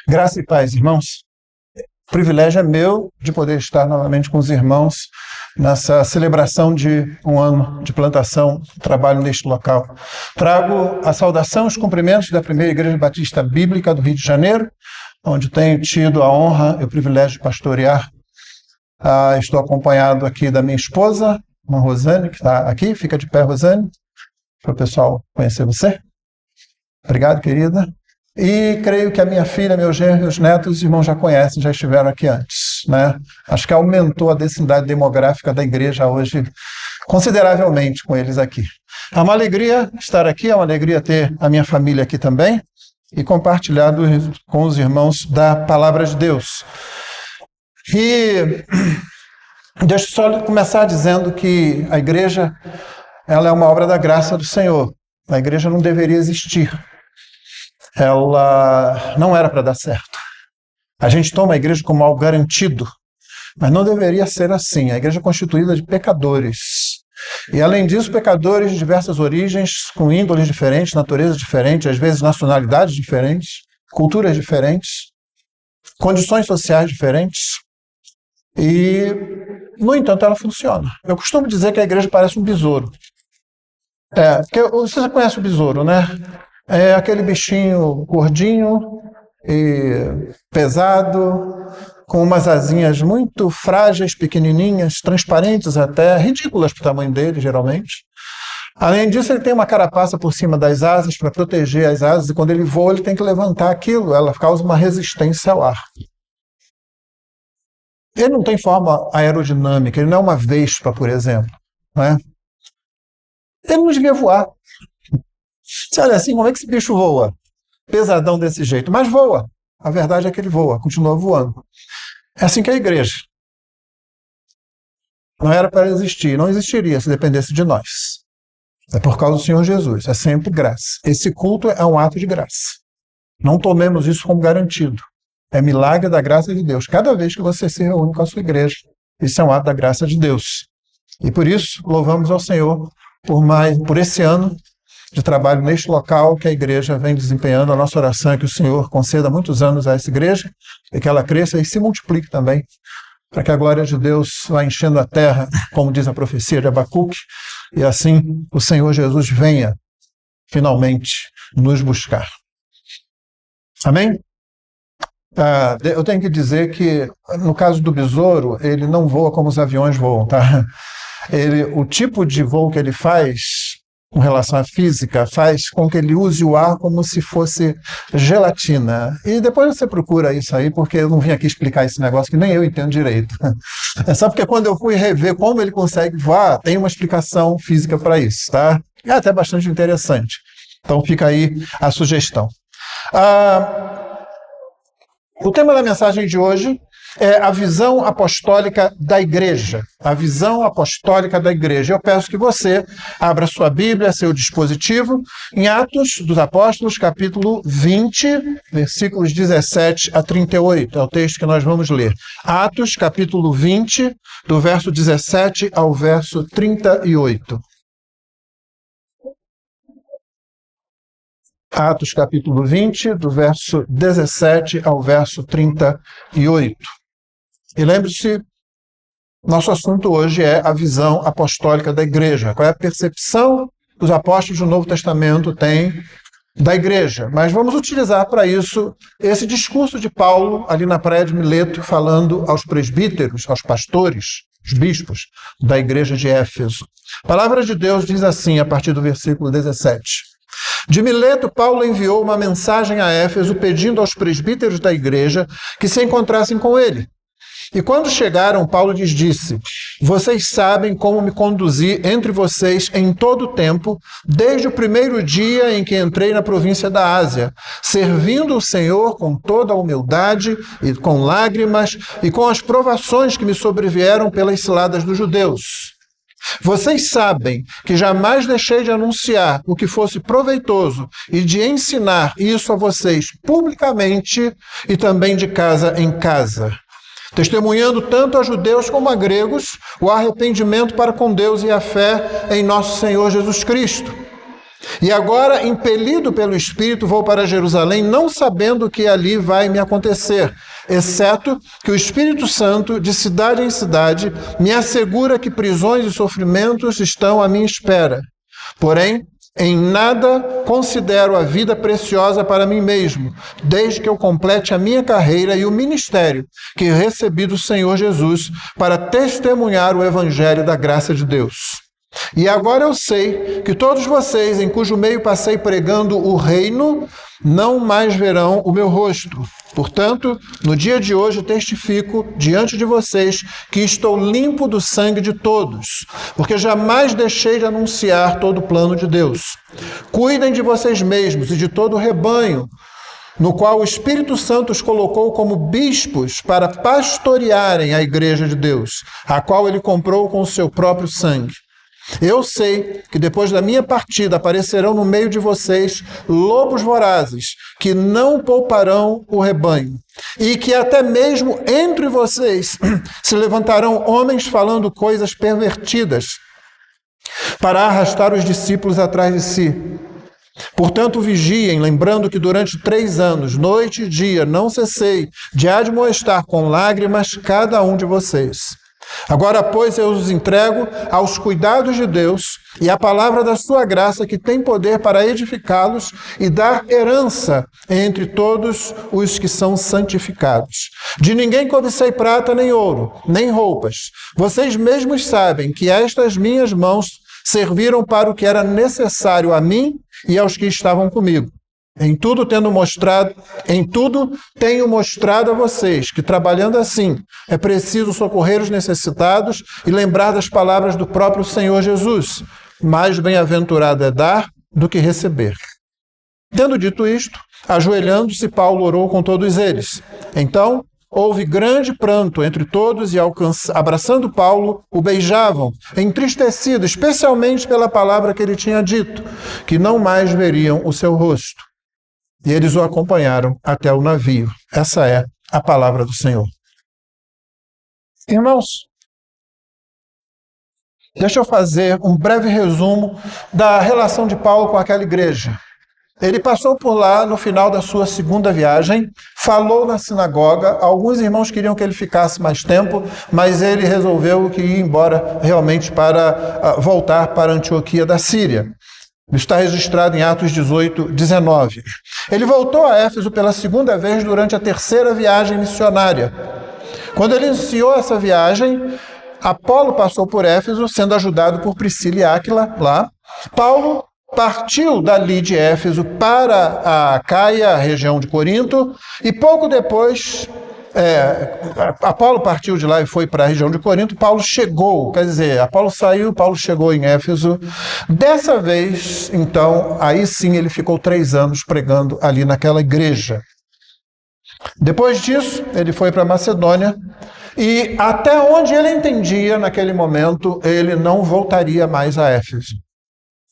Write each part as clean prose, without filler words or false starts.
Graça e paz, irmãos. O privilégio é meu de poder estar novamente com os irmãos nessa celebração de um ano de plantação, trabalho neste local. Trago a saudação e os cumprimentos da Primeira Igreja Batista Bíblica do Rio de Janeiro, onde tenho tido a honra e o privilégio de pastorear. Estou acompanhado aqui da minha esposa, a Rosane, que está aqui. Fica de pé, Rosane, para o pessoal conhecer você. Obrigado, querida. E creio que a minha filha, meu genro e os netos, os irmãos já conhecem, já estiveram aqui antes, né? Acho que aumentou a densidade demográfica da igreja hoje consideravelmente com eles aqui. É uma alegria estar aqui, é uma alegria ter a minha família aqui também e compartilhar com os irmãos da Palavra de Deus. E deixa eu só começar dizendo que a igreja, ela é uma obra da graça do Senhor. A igreja não deveria existir. Ela não era para dar certo. A gente toma a igreja como algo garantido, mas não deveria ser assim. A igreja é constituída de pecadores. E, além disso, pecadores de diversas origens, com índoles diferentes, naturezas diferentes, às vezes nacionalidades diferentes, culturas diferentes, condições sociais diferentes. E, no entanto, ela funciona. Eu costumo dizer que a igreja parece um besouro. Porque você conhece o besouro, né? É aquele bichinho gordinho e pesado, com umas asinhas muito frágeis, pequenininhas, transparentes até, ridículas para o tamanho dele, geralmente. Além disso, ele tem uma carapaça por cima das asas para proteger as asas, e quando ele voa, ele tem que levantar aquilo, ela causa uma resistência ao ar. Ele não tem forma aerodinâmica, ele não é uma vespa, por exemplo, não é? Ele não devia voar. Você olha assim, como é que esse bicho voa? Pesadão desse jeito, mas voa. A verdade é que ele voa, continua voando. É assim que é a igreja. Não era para existir, não existiria se dependesse de nós. É por causa do Senhor Jesus, é sempre graça. Esse culto é um ato de graça. Não tomemos isso como garantido. É milagre da graça de Deus. Cada vez que você se reúne com a sua igreja, isso é um ato da graça de Deus. E por isso, louvamos ao Senhor por esse ano de trabalho neste local que a igreja vem desempenhando. A nossa oração é que o Senhor conceda muitos anos a essa igreja e que ela cresça e se multiplique também, para que a glória de Deus vá enchendo a terra, como diz a profecia de Abacuque, e assim o Senhor Jesus venha finalmente nos buscar. Amém? Eu tenho que dizer que, no caso do besouro, ele não voa como os aviões voam, tá? O tipo de voo que ele faz, com relação à física, faz com que ele use o ar como se fosse gelatina. E depois você procura isso aí, porque eu não vim aqui explicar esse negócio que nem eu entendo direito. É só porque quando eu fui rever como ele consegue voar, tem uma explicação física para isso, tá? É até bastante interessante. Então fica aí a sugestão. O tema da mensagem de hoje é a visão apostólica da igreja. A visão apostólica da igreja. Eu peço que você abra sua Bíblia, seu dispositivo, em Atos dos Apóstolos, capítulo 20, versículos 17 a 38. É o texto que nós vamos ler. Atos, capítulo 20, do verso 17 ao verso 38. Atos, capítulo 20, do verso 17 ao verso 38. E lembre-se, nosso assunto hoje é a visão apostólica da igreja. Qual é a percepção que os apóstolos do Novo Testamento têm da igreja? Mas vamos utilizar para isso esse discurso de Paulo ali na praia de Mileto, falando aos presbíteros, aos pastores, os bispos da igreja de Éfeso. A palavra de Deus diz assim, a partir do versículo 17. De Mileto, Paulo enviou uma mensagem a Éfeso pedindo aos presbíteros da igreja que se encontrassem com ele. E quando chegaram, Paulo lhes disse: vocês sabem como me conduzi entre vocês em todo o tempo, desde o primeiro dia em que entrei na província da Ásia, servindo o Senhor com toda a humildade e com lágrimas e com as provações que me sobrevieram pelas ciladas dos judeus. Vocês sabem que jamais deixei de anunciar o que fosse proveitoso e de ensinar isso a vocês publicamente e também de casa em casa, testemunhando tanto a judeus como a gregos o arrependimento para com Deus e a fé em nosso Senhor Jesus Cristo. E agora, impelido pelo Espírito, vou para Jerusalém, não sabendo o que ali vai me acontecer, exceto que o Espírito Santo, de cidade em cidade, me assegura que prisões e sofrimentos estão à minha espera. Porém, em nada considero a vida preciosa para mim mesmo, desde que eu complete a minha carreira e o ministério que recebi do Senhor Jesus para testemunhar o Evangelho da graça de Deus. E agora eu sei que todos vocês, em cujo meio passei pregando o reino, não mais verão o meu rosto. Portanto, no dia de hoje testifico diante de vocês que estou limpo do sangue de todos, porque jamais deixei de anunciar todo o plano de Deus. Cuidem de vocês mesmos e de todo o rebanho, no qual o Espírito Santo os colocou como bispos para pastorearem a igreja de Deus, a qual ele comprou com o seu próprio sangue. Eu sei que depois da minha partida aparecerão no meio de vocês lobos vorazes, que não pouparão o rebanho, e que até mesmo entre vocês se levantarão homens falando coisas pervertidas, para arrastar os discípulos atrás de si. Portanto, vigiem, lembrando que durante 3 anos, noite e dia, não cessei de admoestar com lágrimas cada um de vocês. Agora, pois, eu os entrego aos cuidados de Deus e à palavra da sua graça, que tem poder para edificá-los e dar herança entre todos os que são santificados. De ninguém cobicei prata nem ouro, nem roupas. Vocês mesmos sabem que estas minhas mãos serviram para o que era necessário a mim e aos que estavam comigo. Em tudo tenho mostrado a vocês que, trabalhando assim, é preciso socorrer os necessitados e lembrar das palavras do próprio Senhor Jesus. Mais bem-aventurado é dar do que receber. Tendo dito isto, ajoelhando-se, Paulo orou com todos eles. Então, houve grande pranto entre todos e, abraçando Paulo, o beijavam, entristecido, especialmente pela palavra que ele tinha dito, que não mais veriam o seu rosto. E eles o acompanharam até o navio. Essa é a palavra do Senhor. Irmãos, deixa eu fazer um breve resumo da relação de Paulo com aquela igreja. Ele passou por lá no final da sua segunda viagem, falou na sinagoga. Alguns irmãos queriam que ele ficasse mais tempo, mas ele resolveu que ia embora realmente para voltar para Antioquia da Síria. Está registrado em Atos 18, 19. Ele voltou a Éfeso pela segunda vez durante a terceira viagem missionária. Quando ele iniciou essa viagem, Apolo passou por Éfeso, sendo ajudado por Priscila e Áquila lá. Paulo partiu dali de Éfeso para a Caia, a região de Corinto, e pouco depois, Apolo partiu de lá e foi para a região de Corinto. Paulo chegou, quer dizer, Apolo saiu, Paulo chegou em Éfeso. Dessa vez, então, aí sim ele ficou 3 anos pregando ali naquela igreja. Depois disso, ele foi para Macedônia e até onde ele entendia naquele momento, ele não voltaria mais a Éfeso.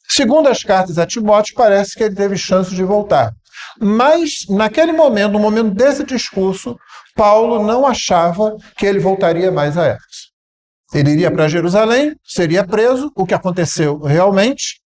Segundo as cartas a Timóteo, parece que ele teve chance de voltar. Mas, naquele momento, no momento desse discurso, Paulo não achava que ele voltaria mais a Éfeso. Ele iria para Jerusalém, seria preso, o que aconteceu realmente,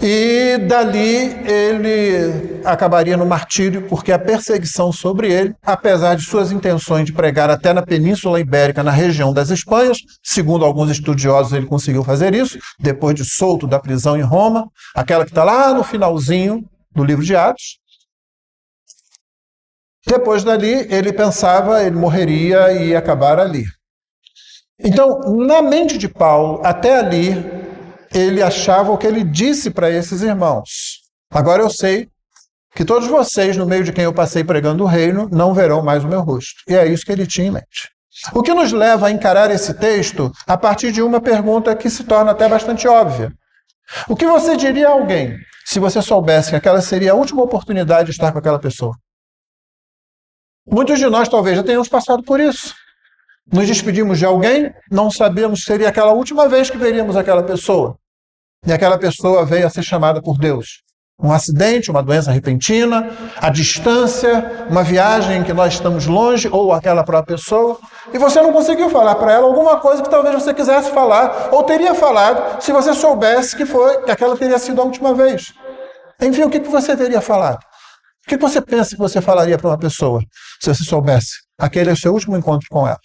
e dali ele acabaria no martírio, porque a perseguição sobre ele, apesar de suas intenções de pregar até na Península Ibérica, na região das Espanhas, segundo alguns estudiosos ele conseguiu fazer isso, depois de solto da prisão em Roma, aquela que está lá no finalzinho do livro de Atos. Depois dali, ele pensava, ele morreria e ia acabar ali. Então, na mente de Paulo, até ali, ele achava o que ele disse para esses irmãos. Agora eu sei que todos vocês, no meio de quem eu passei pregando o reino, não verão mais o meu rosto. E é isso que ele tinha em mente. O que nos leva a encarar esse texto a partir de uma pergunta que se torna até bastante óbvia. O que você diria a alguém se você soubesse que aquela seria a última oportunidade de estar com aquela pessoa? Muitos de nós talvez já tenhamos passado por isso. Nos despedimos de alguém, não sabíamos se seria aquela última vez que veríamos aquela pessoa. E aquela pessoa veio a ser chamada por Deus. Um acidente, uma doença repentina, a distância, uma viagem em que nós estamos longe, ou aquela própria pessoa, e você não conseguiu falar para ela alguma coisa que talvez você quisesse falar, ou teria falado, se você soubesse que aquela teria sido a última vez. Enfim, o que você teria falado? O que você pensa que você falaria para uma pessoa, se você soubesse? Aquele é o seu último encontro com ela.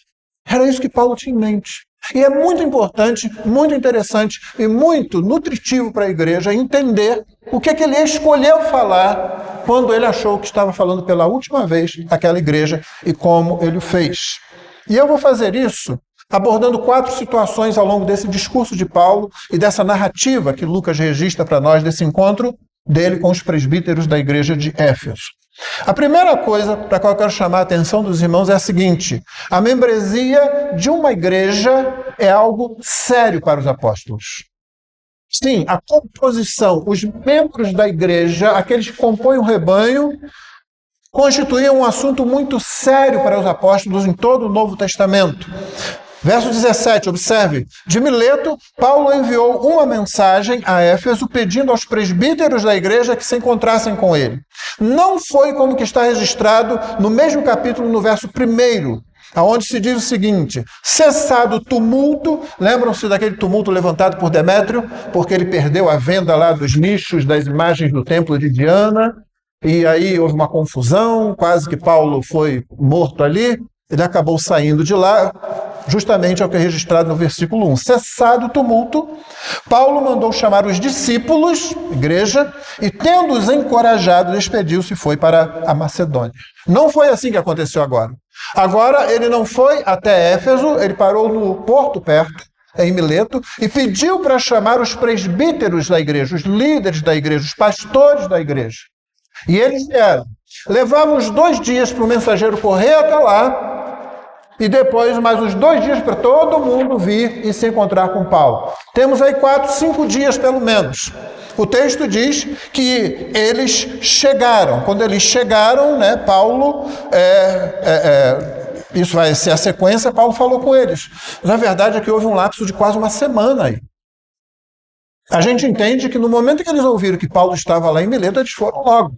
Era isso que Paulo tinha em mente. E é muito importante, muito interessante e muito nutritivo para a igreja entender o que ele escolheu falar quando ele achou que estava falando pela última vez àquela igreja e como ele o fez. E eu vou fazer isso abordando 4 situações ao longo desse discurso de Paulo e dessa narrativa que Lucas registra para nós desse encontro dele com os presbíteros da igreja de Éfeso. A primeira coisa para a qual eu quero chamar a atenção dos irmãos é a seguinte: a membresia de uma igreja é algo sério para os apóstolos. Sim, a composição, os membros da igreja, aqueles que compõem o rebanho, constituíam um assunto muito sério para os apóstolos em todo o Novo Testamento. Verso 17, observe. De Mileto, Paulo enviou uma mensagem a Éfeso pedindo aos presbíteros da igreja que se encontrassem com ele. Não foi como que está registrado no mesmo capítulo, no verso 1, onde se diz o seguinte: cessado o tumulto, lembram-se daquele tumulto levantado por Demétrio, porque ele perdeu a venda lá dos nichos das imagens do templo de Diana, e aí houve uma confusão, quase que Paulo foi morto ali, ele acabou saindo de lá, justamente é o que é registrado no versículo 1. Cessado o tumulto, Paulo mandou chamar os discípulos, igreja, e tendo-os encorajado, despediu-se e foi para a Macedônia. Não foi assim que aconteceu agora. Agora ele não foi até Éfeso, ele parou no porto perto, em Mileto, e pediu para chamar os presbíteros da igreja, os líderes da igreja, os pastores da igreja. E eles vieram. Levavam uns 2 dias para o mensageiro correr até lá, e depois mais uns 2 dias para todo mundo vir e se encontrar com Paulo. Temos aí 4, 5 dias pelo menos. O texto diz que eles chegaram. Quando eles chegaram, né, Paulo, isso vai ser a sequência, Paulo falou com eles. Mas a verdade é que houve um lapso de quase uma semana aí. A gente entende que no momento que eles ouviram que Paulo estava lá em Mileto, eles foram logo.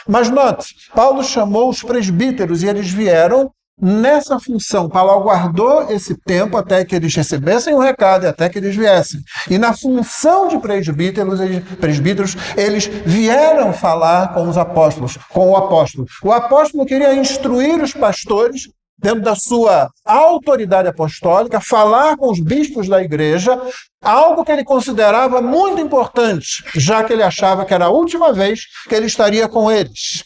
Mas note, Paulo chamou os presbíteros e eles vieram nessa função. Paulo aguardou esse tempo até que eles recebessem o recado e até que eles viessem. E na função de presbíteros, eles vieram falar com os apóstolos, com o apóstolo. O apóstolo queria instruir os pastores, dentro da sua autoridade apostólica, falar com os bispos da igreja, algo que ele considerava muito importante, já que ele achava que era a última vez que ele estaria com eles.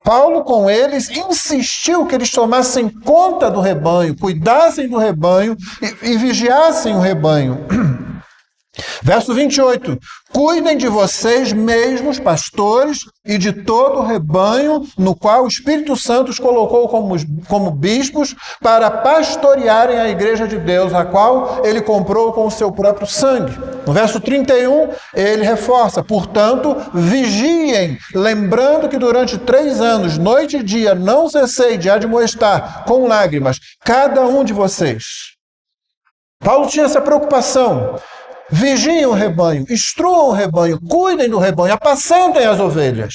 Paulo, com eles, insistiu que eles tomassem conta do rebanho, cuidassem do rebanho e vigiassem o rebanho. Verso 28. Cuidem de vocês mesmos, pastores, e de todo o rebanho no qual o Espírito Santo os colocou como bispos para pastorearem a igreja de Deus, a qual ele comprou com o seu próprio sangue. No verso 31, ele reforça: portanto, vigiem, lembrando que durante 3 anos, noite e dia, não cessei de admoestar com lágrimas cada um de vocês. Paulo tinha essa preocupação. Vigiem o rebanho, instruam o rebanho, cuidem do rebanho, apacentem as ovelhas.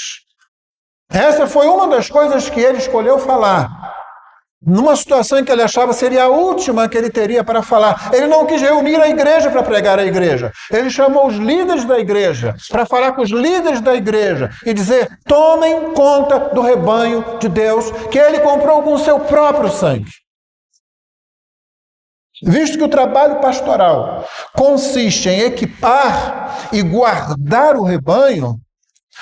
Essa foi uma das coisas que ele escolheu falar. Numa situação em que ele achava seria a última que ele teria para falar. Ele não quis reunir a igreja para pregar a igreja. Ele chamou os líderes da igreja para falar com os líderes da igreja e dizer: tomem conta do rebanho de Deus que ele comprou com o seu próprio sangue. Visto que o trabalho pastoral consiste em equipar e guardar o rebanho,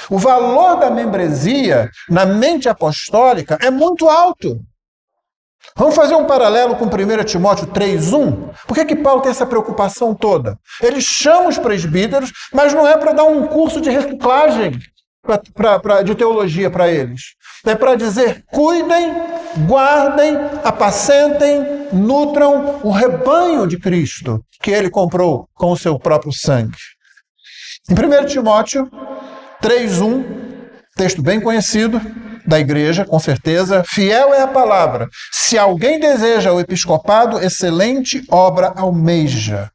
o valor da membresia na mente apostólica é muito alto. Vamos fazer um paralelo com 1 Timóteo 3:1? Por que Paulo tem essa preocupação toda? Ele chama os presbíteros, mas não é para dar um curso de reciclagem de teologia para eles. É para dizer: cuidem, guardem, apacentem, nutram o rebanho de Cristo que ele comprou com o seu próprio sangue. Em 1 Timóteo 3:1, texto bem conhecido da igreja, com certeza: fiel é a palavra. Se alguém deseja o episcopado, excelente obra almeja.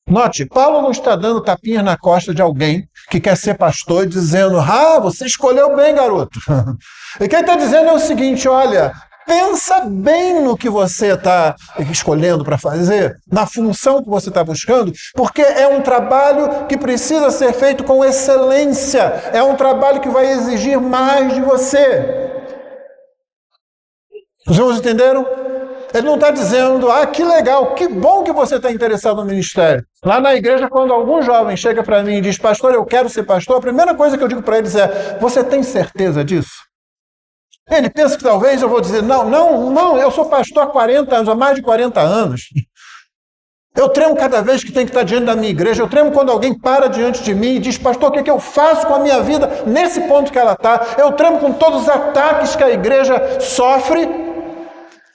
Note, Paulo não está dando tapinhas na costa de alguém que quer ser pastor e dizendo, você escolheu bem, garoto. E quem está dizendo é o seguinte, olha, pensa bem no que você está escolhendo para fazer, na função que você está buscando, porque é um trabalho que precisa ser feito com excelência, é um trabalho que vai exigir mais de você. Os irmãos entenderam? Ele não está dizendo, que legal, que bom que você está interessado no ministério. Lá na igreja, quando algum jovem chega para mim e diz, pastor, eu quero ser pastor, a primeira coisa que eu digo para eles é, você tem certeza disso? Ele pensa que talvez eu vou dizer, não, eu sou pastor há 40 anos, há mais de 40 anos. Eu tremo cada vez que tem que estar diante da minha igreja, eu tremo quando alguém para diante de mim e diz, pastor, o que eu faço com a minha vida nesse ponto que ela está? Eu tremo com todos os ataques que a igreja sofre.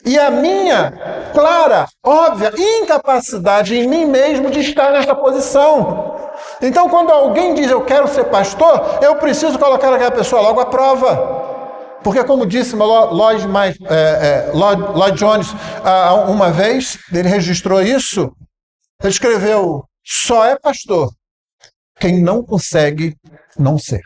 E a minha clara, óbvia incapacidade em mim mesmo de estar nessa posição. Então, quando alguém diz eu quero ser pastor, eu preciso colocar aquela pessoa logo à prova. Porque, como disse Lloyd Jones uma vez, ele registrou isso, ele escreveu, só é pastor quem não consegue não ser.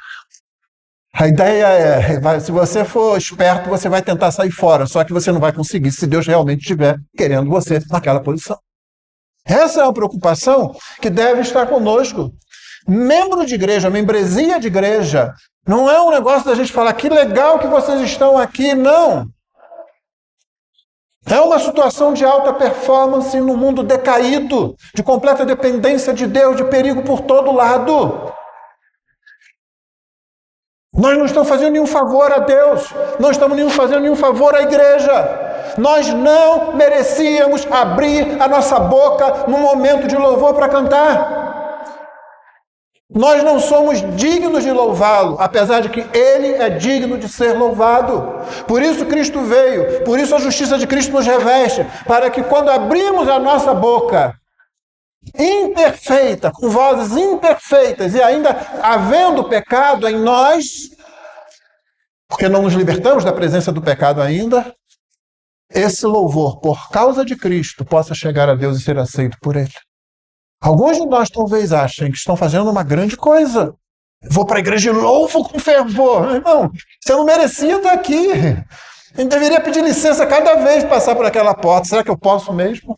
A ideia é, se você for esperto, você vai tentar sair fora, só que você não vai conseguir se Deus realmente estiver querendo você naquela posição. Essa é uma preocupação que deve estar conosco. Membro de igreja, membresia de igreja, não é um negócio da gente falar que legal que vocês estão aqui, não. É uma situação de alta performance no mundo decaído, de completa dependência de Deus, de perigo por todo lado. Nós não estamos fazendo nenhum favor a Deus, não estamos fazendo nenhum favor à igreja. Nós não merecíamos abrir a nossa boca num momento de louvor para cantar. Nós não somos dignos de louvá-lo, apesar de que Ele é digno de ser louvado. Por isso Cristo veio, por isso a justiça de Cristo nos reveste, para que quando abrimos a nossa boca imperfeita, com vozes imperfeitas e ainda havendo pecado em nós, porque não nos libertamos da presença do pecado ainda, esse louvor, por causa de Cristo, possa chegar a Deus e ser aceito por Ele. Alguns de nós talvez achem que estão fazendo uma grande coisa. Vou para a igreja e louvo com fervor. Irmão, você não merecia estar aqui. Eu deveria pedir licença cada vez que passar por aquela porta. Será que eu posso mesmo?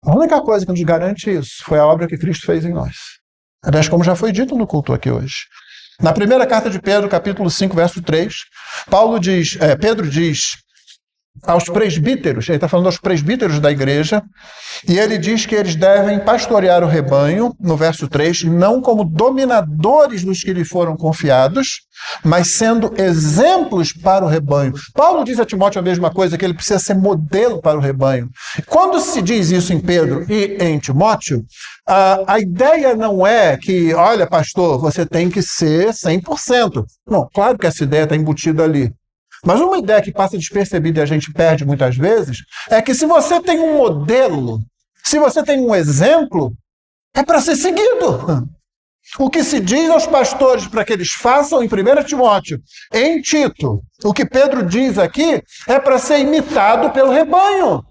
A única coisa que nos garante isso foi a obra que Cristo fez em nós. Aliás, como já foi dito no culto aqui hoje. Na primeira carta de Pedro, capítulo 5, verso 3, Pedro diz aos presbíteros, ele está falando aos presbíteros da igreja, e ele diz que eles devem pastorear o rebanho, no verso 3, não como dominadores dos que lhe foram confiados, mas sendo exemplos para o rebanho. Paulo diz a Timóteo a mesma coisa, que ele precisa ser modelo para o rebanho. Quando se diz isso em Pedro e em Timóteo, a ideia não é que, olha, pastor, você tem que ser 100%. Não, claro que essa ideia está embutida ali. Mas uma ideia que passa despercebida e a gente perde muitas vezes é que se você tem um modelo, se você tem um exemplo, é para ser seguido. O que se diz aos pastores para que eles façam em 1 Timóteo, em Tito, o que Pedro diz aqui, é para ser imitado pelo rebanho.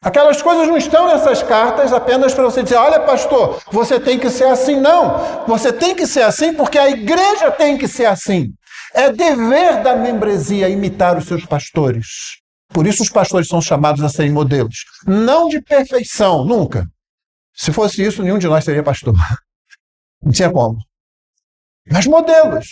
Aquelas coisas não estão nessas cartas apenas para você dizer, olha pastor, você tem que ser assim. Não, você tem que ser assim porque a igreja tem que ser assim. É dever da membresia imitar os seus pastores. Por isso os pastores são chamados a serem modelos. Não de perfeição, nunca. Se fosse isso, nenhum de nós seria pastor. Não tinha como. Mas modelos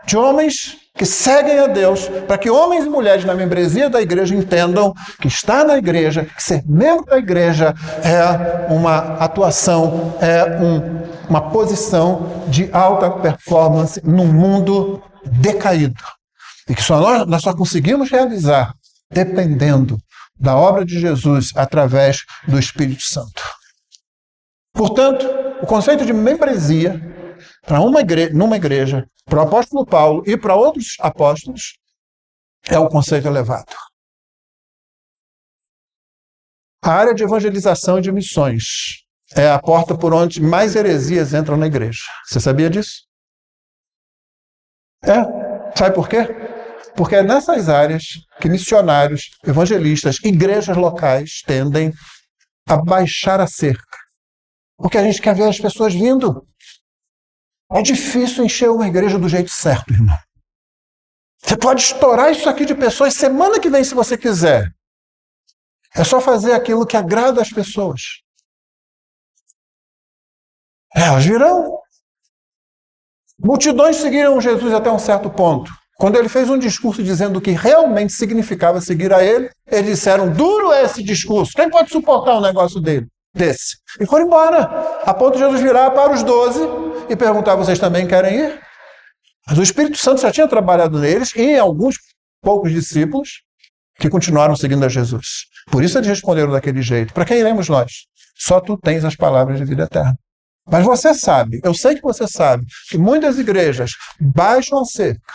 de homens que seguem a Deus, para que homens e mulheres na membresia da igreja entendam que estar na igreja, que ser membro da igreja é uma atuação, uma posição de alta performance num mundo decaído. E que nós só conseguimos realizar dependendo da obra de Jesus através do Espírito Santo. Portanto, o conceito de membresia para numa igreja, para o apóstolo Paulo e para outros apóstolos, é um conceito elevado. A área de evangelização e de missões é a porta por onde mais heresias entram na igreja. Você sabia disso? Sabe por quê? Porque é nessas áreas que missionários, evangelistas, igrejas locais tendem a baixar a cerca Porque a gente quer ver as pessoas vindo. É difícil encher uma igreja do jeito certo, irmão. Você pode estourar isso aqui de pessoas semana que vem, se você quiser. É só fazer aquilo que agrada as pessoas. Elas virão. Multidões seguiram Jesus até um certo ponto. Quando ele fez um discurso dizendo o que realmente significava seguir a ele, eles disseram, duro é esse discurso. Quem pode suportar um negócio desse? E foram embora. A ponto de Jesus virar para os 12 e perguntar, vocês também querem ir? Mas o Espírito Santo já tinha trabalhado neles e em alguns poucos discípulos que continuaram seguindo a Jesus. Por isso eles responderam daquele jeito. Para quem iremos nós? Só tu tens as palavras de vida eterna. Mas você sabe, eu sei que você sabe, que muitas igrejas baixam a cerca.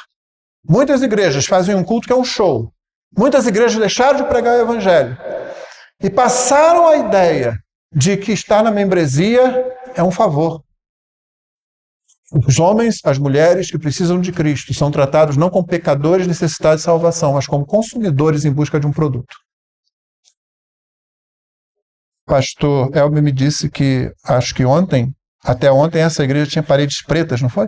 Muitas igrejas fazem um culto que é um show. Muitas igrejas deixaram de pregar o evangelho e passaram a ideia de que estar na membresia é um favor. Os homens, as mulheres que precisam de Cristo são tratados não como pecadores necessitados de salvação, mas como consumidores em busca de um produto. Pastor Elber me disse que, acho que até ontem, essa igreja tinha paredes pretas, não foi?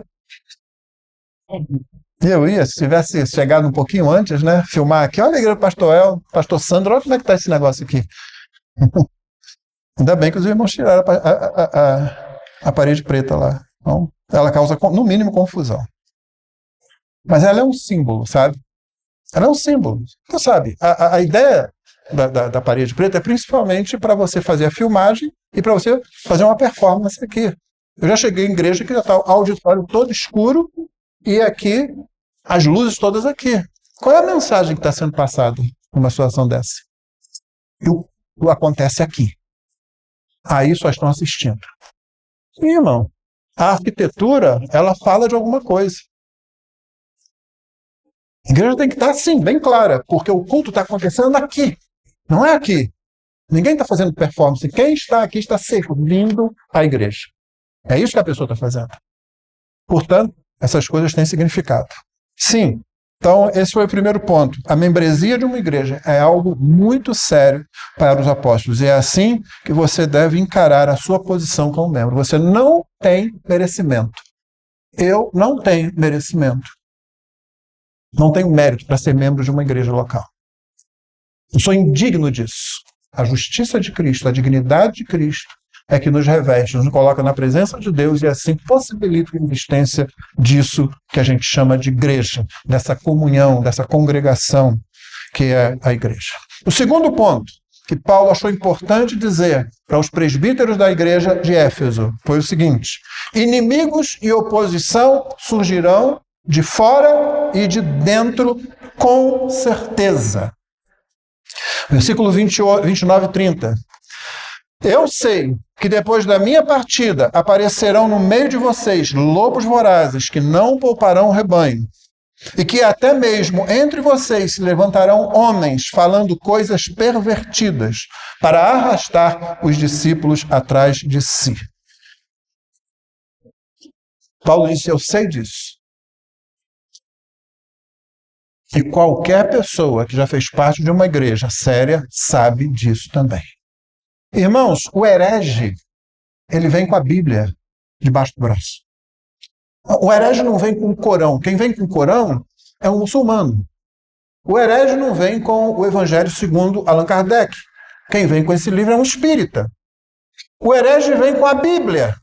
Eu ia, se tivesse chegado um pouquinho antes, né? Filmar aqui, olha a igreja do pastor Sandro, olha como é que está esse negócio aqui. Ainda bem que os irmãos tiraram a parede preta lá. Então, ela causa, no mínimo, confusão. Mas ela é um símbolo, sabe? Ela é um símbolo. Você sabe, a ideia da parede preta é principalmente para você fazer a filmagem e para você fazer uma performance aqui. Eu já cheguei em igreja que já está o auditório todo escuro e aqui as luzes todas aqui. Qual é a mensagem que está sendo passada numa situação dessa? E o acontece aqui. Aí só estão assistindo. Sim, irmão. A arquitetura, ela fala de alguma coisa. A igreja tem que estar, sim, bem clara, porque o culto está acontecendo aqui, não é aqui. Ninguém está fazendo performance. Quem está aqui está servindo a igreja. É isso que a pessoa está fazendo. Portanto, essas coisas têm significado. Sim. Então, esse foi o primeiro ponto. A membresia de uma igreja é algo muito sério para os apóstolos. E é assim que você deve encarar a sua posição como membro. Você não tem merecimento. Eu não tenho merecimento. Não tenho mérito para ser membro de uma igreja local. Eu sou indigno disso. A justiça de Cristo, a dignidade de Cristo é que nos reveste, nos coloca na presença de Deus e assim possibilita a existência disso que a gente chama de igreja, dessa comunhão, dessa congregação que é a igreja. O segundo ponto que Paulo achou importante dizer para os presbíteros da igreja de Éfeso foi o seguinte: inimigos e oposição surgirão de fora e de dentro com certeza. Versículo 29 e 30. Eu sei que depois da minha partida aparecerão no meio de vocês lobos vorazes que não pouparão o rebanho, e que até mesmo entre vocês se levantarão homens falando coisas pervertidas para arrastar os discípulos atrás de si. Paulo disse, eu sei disso. E qualquer pessoa que já fez parte de uma igreja séria sabe disso também. Irmãos, o herege, ele vem com a Bíblia debaixo do braço. O herege não vem com o Corão. Quem vem com o Corão é um muçulmano. O herege não vem com o Evangelho segundo Allan Kardec. Quem vem com esse livro é um espírita. O herege vem com a Bíblia.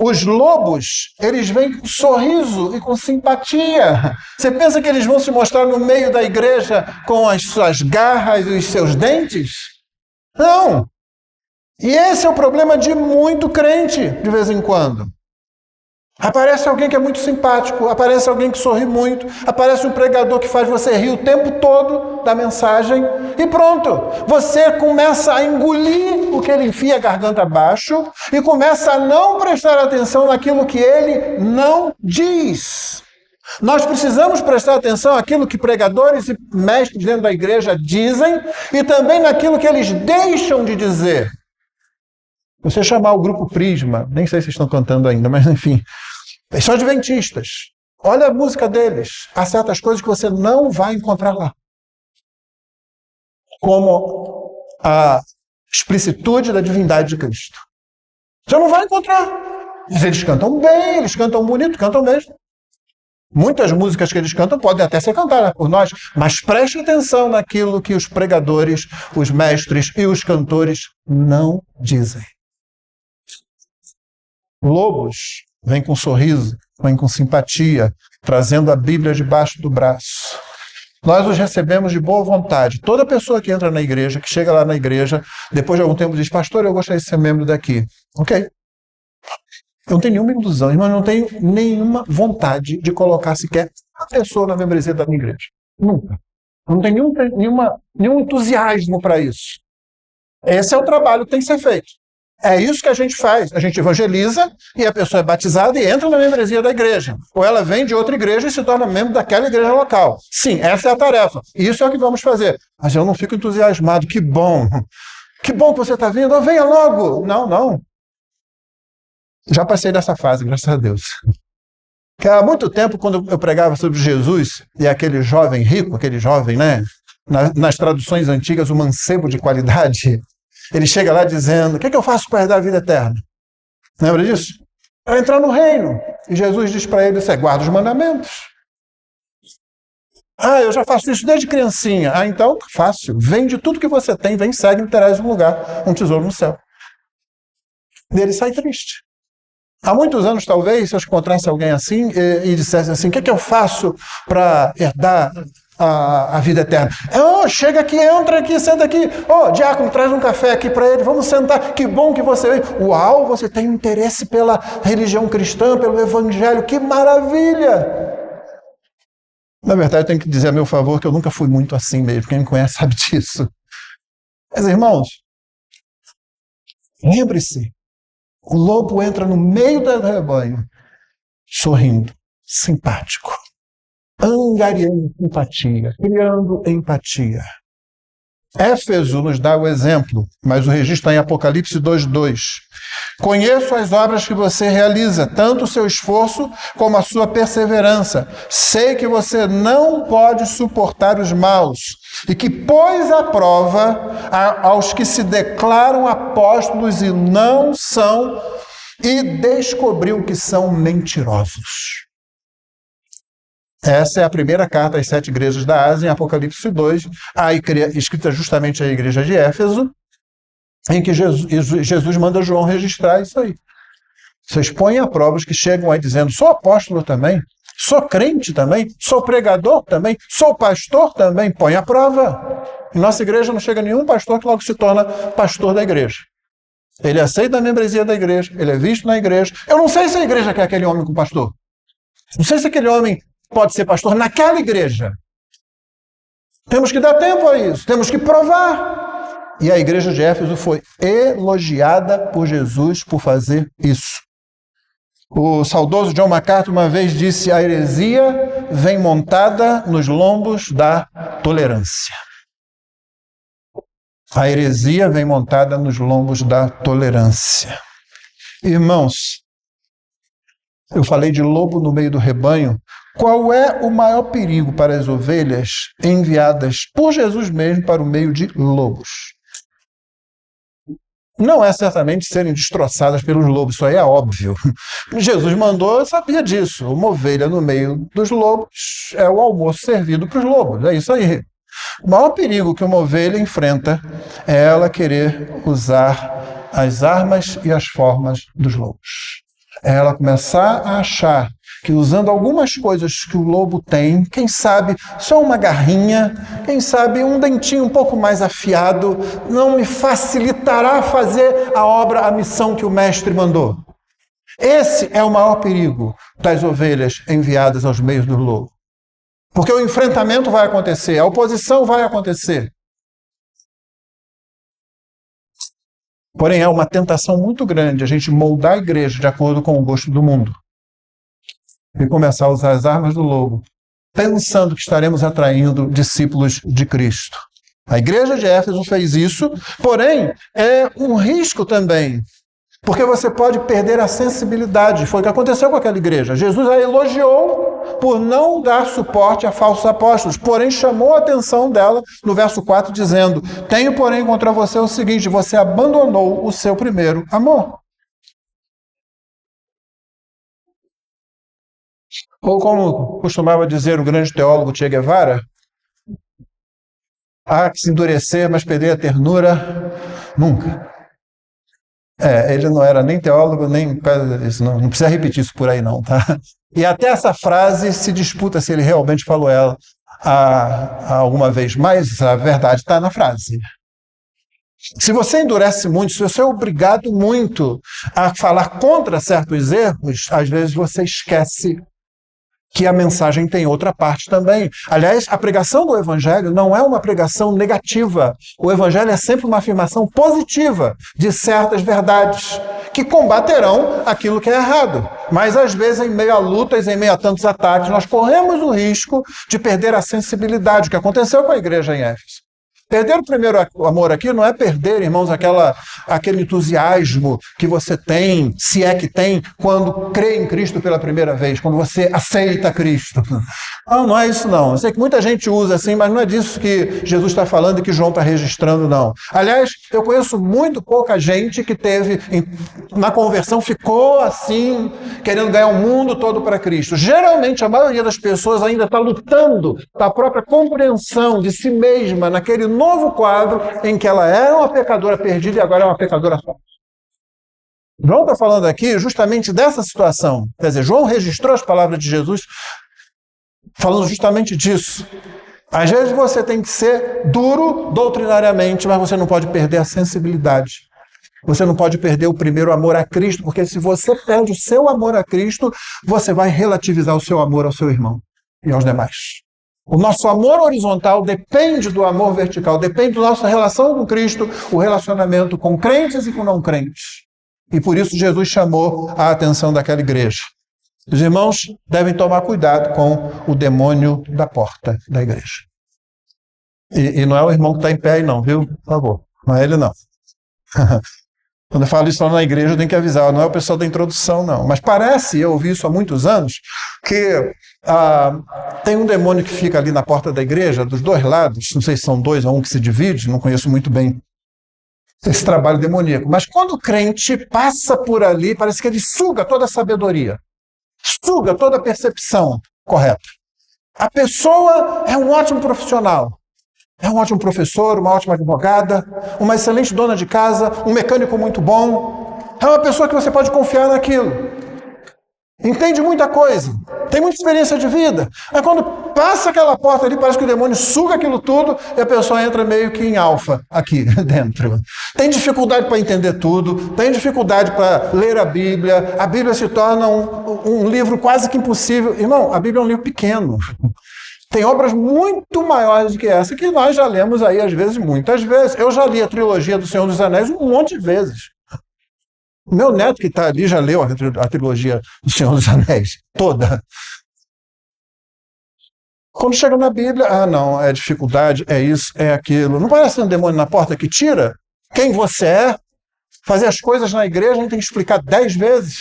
Os lobos, eles vêm com sorriso e com simpatia. Você pensa que eles vão se mostrar no meio da igreja com as suas garras e os seus dentes? Não. E esse é o problema de muito crente, de vez em quando. Aparece alguém que é muito simpático, aparece alguém que sorri muito, aparece um pregador que faz você rir o tempo todo da mensagem e pronto, você começa a engolir o que ele enfia a garganta abaixo e começa a não prestar atenção naquilo que ele não diz. Nós precisamos prestar atenção naquilo que pregadores e mestres dentro da igreja dizem e também naquilo que eles deixam de dizer. Você chamar o grupo Prisma, nem sei se estão cantando ainda, mas enfim, eles são adventistas. Olha a música deles. Há certas coisas que você não vai encontrar lá. Como a explicitude da divindade de Cristo. Você não vai encontrar. Mas eles cantam bem, eles cantam bonito, cantam mesmo. Muitas músicas que eles cantam podem até ser cantadas por nós, mas preste atenção naquilo que os pregadores, os mestres e os cantores não dizem. Lobos vêm com sorriso, vêm com simpatia, trazendo a Bíblia debaixo do braço. Nós os recebemos de boa vontade. Toda pessoa que entra na igreja, que chega lá na igreja, depois de algum tempo diz, pastor, eu gostaria de ser membro daqui. Ok. Eu não tenho nenhuma ilusão, mas não tenho nenhuma vontade de colocar sequer uma pessoa na membresia da minha igreja. Nunca. Eu não tenho nenhum entusiasmo para isso. Esse é o trabalho que tem que ser feito. É isso que a gente faz. A gente evangeliza e a pessoa é batizada e entra na membresia da igreja. Ou ela vem de outra igreja e se torna membro daquela igreja local. Sim, essa é a tarefa. Isso é o que vamos fazer. Mas eu não fico entusiasmado. Que bom. Que bom que você está vindo. Venha logo. Não. Já passei dessa fase, graças a Deus. Que há muito tempo, quando eu pregava sobre Jesus, e aquele jovem rico, aquele jovem, né? Nas traduções antigas, o mancebo de qualidade, ele chega lá dizendo, o que eu faço para herdar a vida eterna? Lembra disso? Para entrar no reino. E Jesus diz para ele, você guarda os mandamentos. Eu já faço isso desde criancinha. Então, fácil. Vende tudo que você tem, vem, segue e terás um lugar, um tesouro no céu. E ele sai triste. Há muitos anos, talvez, se eu encontrasse alguém assim e dissesse assim, o que eu faço para herdar a vida eterna? Chega aqui, entra aqui, senta aqui. Diácono, traz um café aqui para ele, vamos sentar. Que bom que você veio. Uau, você tem interesse pela religião cristã, pelo evangelho, que maravilha! Na verdade, eu tenho que dizer a meu favor que eu nunca fui muito assim mesmo. Quem me conhece sabe disso. Mas, irmãos, lembre-se, o lobo entra no meio do rebanho, sorrindo, simpático, angariando simpatia, criando empatia. Éfeso nos dá o exemplo, mas o registro está em Apocalipse 2:2. Conheço as obras que você realiza, tanto o seu esforço como a sua perseverança. Sei que você não pode suportar os maus e que pôs à prova aos que se declaram apóstolos e não são, e descobriu que são mentirosos. Essa é a primeira carta às 7 igrejas da Ásia, em Apocalipse 2, escrita justamente à igreja de Éfeso, em que Jesus manda João registrar isso aí. Vocês põem a prova os que chegam aí dizendo, sou apóstolo também, sou crente também, sou pregador também, sou pastor também, põe a prova. Em nossa igreja não chega nenhum pastor que logo se torna pastor da igreja. Ele aceita a membresia da igreja, ele é visto na igreja. Eu não sei se a igreja quer aquele homem como pastor. Não sei se aquele homem pode ser pastor naquela igreja. Temos que dar tempo a isso, temos que provar. E a igreja de Éfeso foi elogiada por Jesus por fazer isso. O saudoso John MacArthur uma vez disse, a heresia vem montada nos lombos da tolerância. A heresia vem montada nos lombos da tolerância. Irmãos, eu falei de lobo no meio do rebanho. Qual é o maior perigo para as ovelhas enviadas por Jesus mesmo para o meio de lobos? Não é certamente serem destroçadas pelos lobos, isso aí é óbvio. Jesus mandou, eu sabia disso. Uma ovelha no meio dos lobos é o almoço servido para os lobos, é isso aí. O maior perigo que uma ovelha enfrenta é ela querer usar as armas e as formas dos lobos. É ela começar a achar que usando algumas coisas que o lobo tem, quem sabe só uma garrinha, quem sabe um dentinho um pouco mais afiado, não me facilitará fazer a obra, a missão que o mestre mandou. Esse é o maior perigo das ovelhas enviadas aos meios do lobo. Porque o enfrentamento vai acontecer, a oposição vai acontecer. Porém, é uma tentação muito grande a gente moldar a igreja de acordo com o gosto do mundo. E começar a usar as armas do lobo, pensando que estaremos atraindo discípulos de Cristo. A igreja de Éfeso fez isso, porém, é um risco também Porque você pode perder a sensibilidade. Foi o que aconteceu com aquela igreja. Jesus a elogiou por não dar suporte a falsos apóstolos, porém chamou a atenção dela no verso 4, dizendo: tenho, porém, contra você o seguinte: você abandonou o seu primeiro amor. Ou como costumava dizer o grande teólogo Che Guevara, há que se endurecer, mas perder a ternura nunca. Ele não era nem teólogo, nem... Isso não precisa repetir isso por aí não, tá? E até essa frase se disputa se ele realmente falou ela alguma vez, mas a verdade está na frase. Se você endurece muito, se você é obrigado muito a falar contra certos erros, às vezes você esquece que a mensagem tem outra parte também. Aliás, a pregação do Evangelho não é uma pregação negativa. O Evangelho é sempre uma afirmação positiva de certas verdades que combaterão aquilo que é errado. Mas, às vezes, em meio a lutas, em meio a tantos ataques, nós corremos o risco de perder a sensibilidade, o que aconteceu com a igreja em Éfeso. Perder o primeiro amor aqui não é perder, irmãos, aquele entusiasmo que você tem, se é que tem, quando crê em Cristo pela primeira vez, quando você aceita Cristo. Não é isso não. Eu sei que muita gente usa assim, mas não é disso que Jesus está falando e que João está registrando, não. Aliás, eu conheço muito pouca gente que na conversão, ficou assim, querendo ganhar o mundo todo para Cristo. Geralmente, a maioria das pessoas ainda está lutando da própria compreensão de si mesma naquele novo quadro em que ela era uma pecadora perdida e agora é uma pecadora salva. João está falando aqui justamente dessa situação. Quer dizer, João registrou as palavras de Jesus falando justamente disso. Às vezes você tem que ser duro doutrinariamente, mas você não pode perder a sensibilidade. Você não pode perder o primeiro amor a Cristo, porque se você perde o seu amor a Cristo, você vai relativizar o seu amor ao seu irmão e aos demais. O nosso amor horizontal depende do amor vertical, depende da nossa relação com Cristo, o relacionamento com crentes e com não crentes. E por isso Jesus chamou a atenção daquela igreja. Os irmãos devem tomar cuidado com o demônio da porta da igreja. E não é o irmão que está em pé aí não, viu? Por favor, não é ele não. Quando eu falo isso lá na igreja, eu tenho que avisar, não é o pessoal da introdução, não. Mas parece, eu ouvi isso há muitos anos, que tem um demônio que fica ali na porta da igreja, dos dois lados, não sei se são dois ou um que se divide, não conheço muito bem esse trabalho demoníaco. Mas quando o crente passa por ali, parece que ele suga toda a sabedoria, suga toda a percepção correta. A pessoa é um ótimo profissional. É um ótimo professor, uma ótima advogada, uma excelente dona de casa, um mecânico muito bom. É uma pessoa que você pode confiar naquilo. Entende muita coisa, tem muita experiência de vida. Mas quando passa aquela porta ali, parece que o demônio suga aquilo tudo e a pessoa entra meio que em alfa aqui dentro. Tem dificuldade para entender tudo, tem dificuldade para ler a Bíblia se torna um livro quase que impossível. Irmão, a Bíblia é um livro pequeno. Tem obras muito maiores do que essa, que nós já lemos aí, às vezes, muitas vezes. Eu já li a trilogia do Senhor dos Anéis um monte de vezes. O meu neto que está ali já leu a trilogia do Senhor dos Anéis, toda. Quando chega na Bíblia, não, é dificuldade, é isso, é aquilo. Não parece um demônio na porta que tira quem você é? Fazer as coisas na igreja, a gente tem que explicar 10 vezes.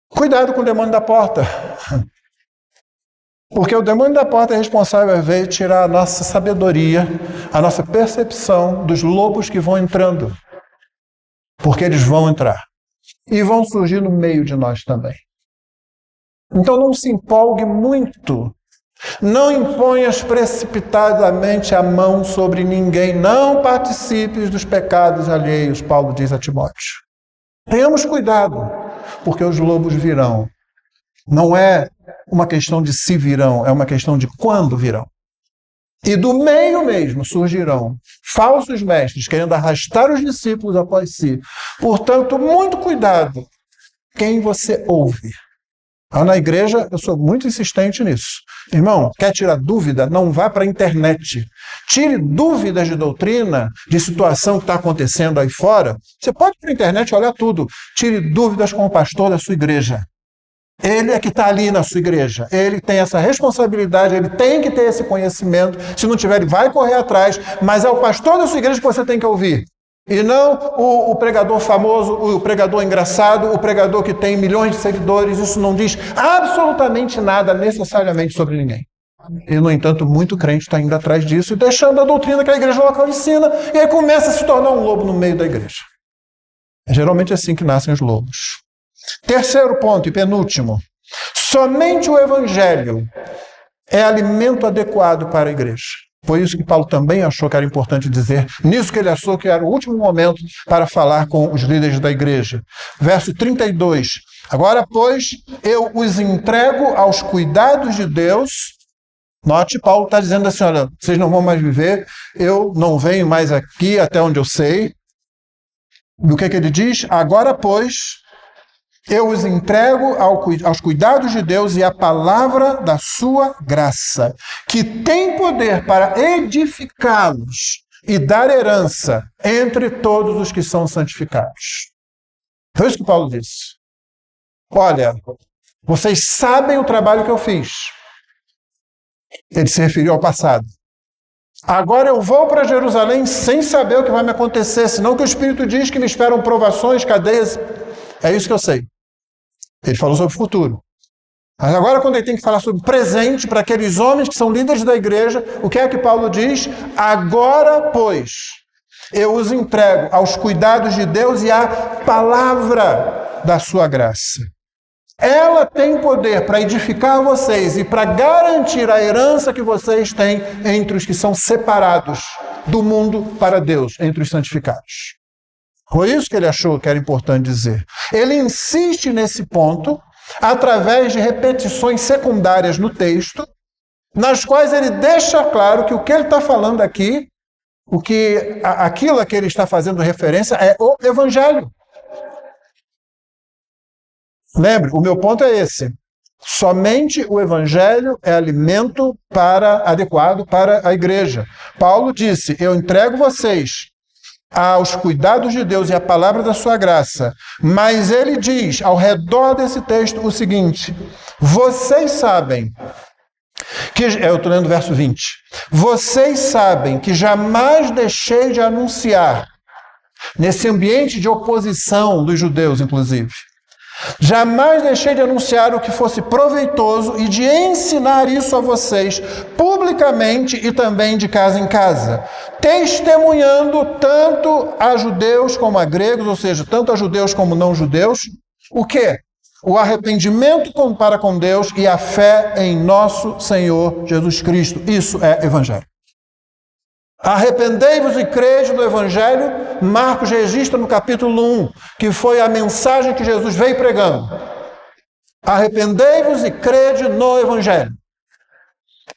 Cuidado com o demônio da porta. Porque o demônio da porta é responsável, às vezes, de tirar a nossa sabedoria, a nossa percepção dos lobos que vão entrando. Porque eles vão entrar. E vão surgir no meio de nós também. Então não se empolgue muito. Não imponhas precipitadamente a mão sobre ninguém. Não participes dos pecados alheios, Paulo diz a Timóteo. Tenhamos cuidado, porque os lobos virão. Não é uma questão de se virão, é uma questão de quando virão. E do meio mesmo surgirão falsos mestres querendo arrastar os discípulos após si. Portanto, muito cuidado quem você ouve. Na igreja, eu sou muito insistente nisso. Irmão, quer tirar dúvida? Não vá para a internet. Tire dúvidas de doutrina, de situação que está acontecendo aí fora. Você pode ir para a internet olhar tudo. Tire dúvidas com o pastor da sua igreja. Ele é que está ali na sua igreja. Ele tem essa responsabilidade, ele tem que ter esse conhecimento. Se não tiver, ele vai correr atrás. Mas é o pastor da sua igreja que você tem que ouvir. E não o pregador famoso, o pregador engraçado, o pregador que tem milhões de seguidores. Isso não diz absolutamente nada necessariamente sobre ninguém. E, no entanto, muito crente está indo atrás disso e deixando a doutrina que a igreja local ensina, e aí começa a se tornar um lobo no meio da igreja. É geralmente assim que nascem os lobos. Terceiro ponto e penúltimo. Somente o evangelho é alimento adequado para a igreja. Foi isso que Paulo também achou que era importante dizer. Nisso que ele achou que era o último momento para falar com os líderes da igreja. Verso 32. Agora, pois, eu os entrego aos cuidados de Deus. Note, Paulo está dizendo assim, olha, vocês não vão mais viver, eu não venho mais aqui até onde eu sei. E o que ele diz? Agora, pois, eu os entrego aos cuidados de Deus e à palavra da sua graça, que tem poder para edificá-los e dar herança entre todos os que são santificados. Foi isso que Paulo disse. Olha, vocês sabem o trabalho que eu fiz. Ele se referiu ao passado. Agora eu vou para Jerusalém sem saber o que vai me acontecer, senão que o Espírito diz que me esperam provações, cadeias. É isso que eu sei. Ele falou sobre o futuro. Mas agora, quando ele tem que falar sobre o presente, para aqueles homens que são líderes da igreja, o que é que Paulo diz? Agora, pois, eu os entrego aos cuidados de Deus e à palavra da sua graça. Ela tem poder para edificar vocês e para garantir a herança que vocês têm entre os que são separados do mundo para Deus, entre os santificados. Foi isso que ele achou que era importante dizer. Ele insiste nesse ponto através de repetições secundárias no texto, nas quais ele deixa claro que o que ele está falando aqui, aquilo a que ele está fazendo referência é o Evangelho. Lembre, o meu ponto é esse. Somente o Evangelho é alimento adequado para a igreja. Paulo disse, eu entrego vocês aos cuidados de Deus e à palavra da sua graça. Mas ele diz, ao redor desse texto, o seguinte, vocês sabem, eu estou lendo o verso 20, vocês sabem que jamais deixei de anunciar, nesse ambiente de oposição dos judeus, inclusive, jamais deixei de anunciar o que fosse proveitoso e de ensinar isso a vocês publicamente e também de casa em casa, testemunhando tanto a judeus como a gregos, ou seja, tanto a judeus como não judeus, o quê? O arrependimento para com Deus e a fé em nosso Senhor Jesus Cristo. Isso é Evangelho. Arrependei-vos e crede no Evangelho, Marcos registra no capítulo 1, que foi a mensagem que Jesus veio pregando. Arrependei-vos e crede no Evangelho.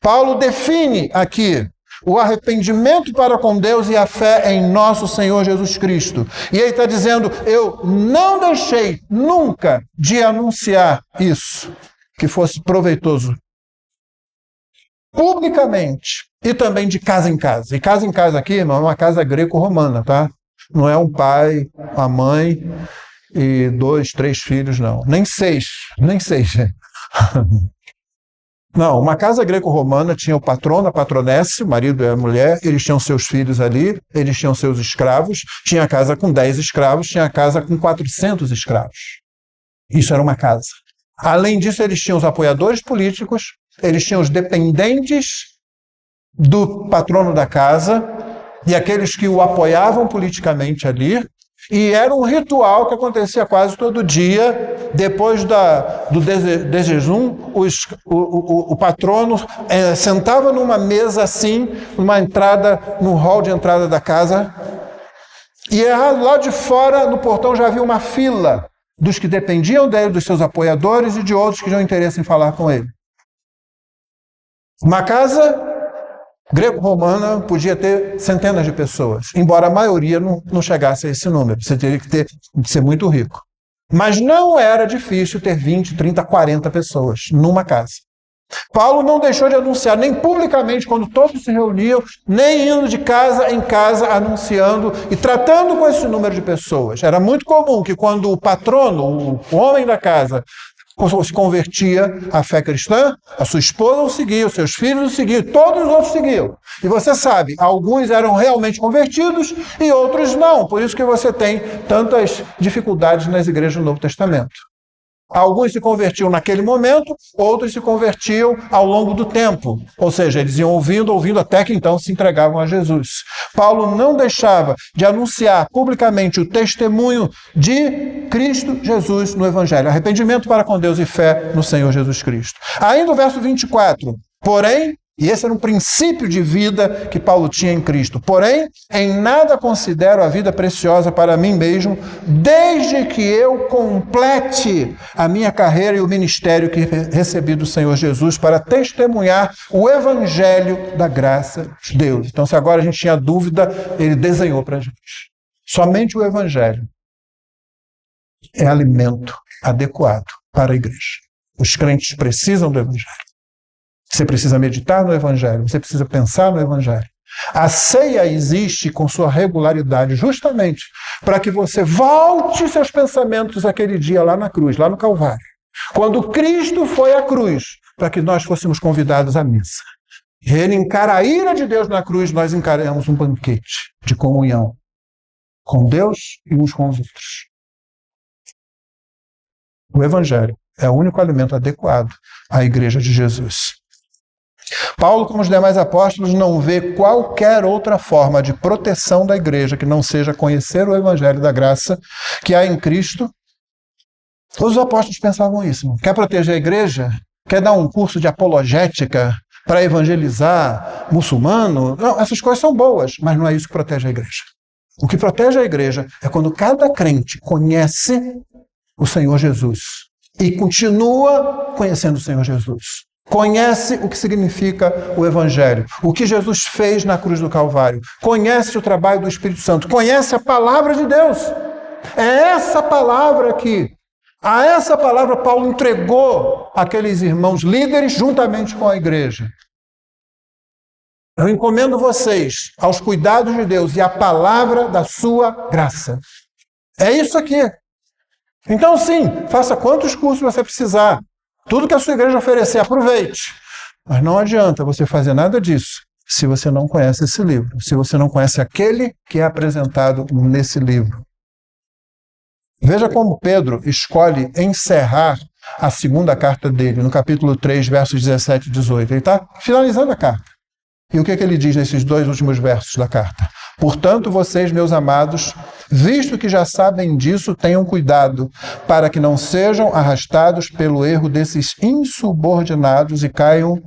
Paulo define aqui o arrependimento para com Deus e a fé em nosso Senhor Jesus Cristo. E ele está dizendo, eu não deixei nunca de anunciar isso, que fosse proveitoso publicamente e também de casa em casa. E casa em casa aqui, irmão, é uma casa greco-romana, tá? Não é um pai, uma mãe e 2, 3 filhos, não. Nem seis. Não, uma casa greco-romana tinha o patrono, a patronesse, o marido e a mulher, eles tinham seus filhos ali, eles tinham seus escravos, tinha casa com 10 escravos, tinha casa com 400 escravos. Isso era uma casa. Além disso, eles tinham os apoiadores políticos, eles tinham os dependentes do patrono da casa e aqueles que o apoiavam politicamente ali, e era um ritual que acontecia quase todo dia. Depois do jejum, o patrono sentava numa mesa assim, no hall de entrada da casa, e lá de fora, no portão, já havia uma fila dos que dependiam dele, dos seus apoiadores e de outros que tinham interesse em falar com ele. Uma casa greco-romana podia ter centenas de pessoas, embora a maioria não chegasse a esse número. Você teria que ser muito rico. Mas não era difícil ter 20, 30, 40 pessoas numa casa. Paulo não deixou de anunciar, nem publicamente, quando todos se reuniam, nem indo de casa em casa anunciando e tratando com esse número de pessoas. Era muito comum que quando o patrono, o homem da casa, ou se convertia à fé cristã, a sua esposa o seguia, os seus filhos o seguiam, todos os outros seguiam. E você sabe, alguns eram realmente convertidos e outros não. Por isso que você tem tantas dificuldades nas igrejas do Novo Testamento. Alguns se convertiam naquele momento, outros se convertiam ao longo do tempo. Ou seja, eles iam ouvindo, até que então se entregavam a Jesus. Paulo não deixava de anunciar publicamente o testemunho de Cristo Jesus no Evangelho. Arrependimento para com Deus e fé no Senhor Jesus Cristo. Ainda o verso 24. Porém, e esse era um princípio de vida que Paulo tinha em Cristo. Porém, em nada considero a vida preciosa para mim mesmo, desde que eu complete a minha carreira e o ministério que recebi do Senhor Jesus para testemunhar o Evangelho da graça de Deus. Então, se agora a gente tinha dúvida, ele desenhou para a gente. Somente o Evangelho é alimento adequado para a igreja. Os crentes precisam do Evangelho. Você precisa meditar no Evangelho, você precisa pensar no Evangelho. A ceia existe com sua regularidade justamente para que você volte seus pensamentos aquele dia lá na cruz, lá no Calvário. Quando Cristo foi à cruz, para que nós fôssemos convidados à missa. Ele encara a ira de Deus na cruz, nós encaramos um banquete de comunhão com Deus e uns com os outros. O Evangelho é o único alimento adequado à Igreja de Jesus. Paulo, como os demais apóstolos, não vê qualquer outra forma de proteção da igreja que não seja conhecer o Evangelho da graça que há em Cristo. Os apóstolos pensavam isso. Quer proteger a igreja? Quer dar um curso de apologética para evangelizar muçulmano? Não, essas coisas são boas, mas não é isso que protege a igreja. O que protege a igreja é quando cada crente conhece o Senhor Jesus e continua conhecendo o Senhor Jesus. Conhece o que significa o Evangelho, o que Jesus fez na cruz do Calvário, conhece o trabalho do Espírito Santo, conhece a palavra de Deus. É essa palavra a essa palavra Paulo entregou aqueles irmãos líderes juntamente com a igreja. Eu encomendo vocês aos cuidados de Deus e à palavra da sua graça. É isso aqui. Então sim, faça quantos cursos você precisar. Tudo que a sua igreja oferecer, aproveite. Mas não adianta você fazer nada disso se você não conhece esse livro, se você não conhece aquele que é apresentado nesse livro. Veja como Pedro escolhe encerrar a segunda carta dele, no capítulo 3, versos 17 e 18. Ele está finalizando a carta. E o que ele diz nesses dois últimos versos da carta? Portanto, vocês, meus amados, visto que já sabem disso, tenham cuidado para que não sejam arrastados pelo erro desses insubordinados e caiam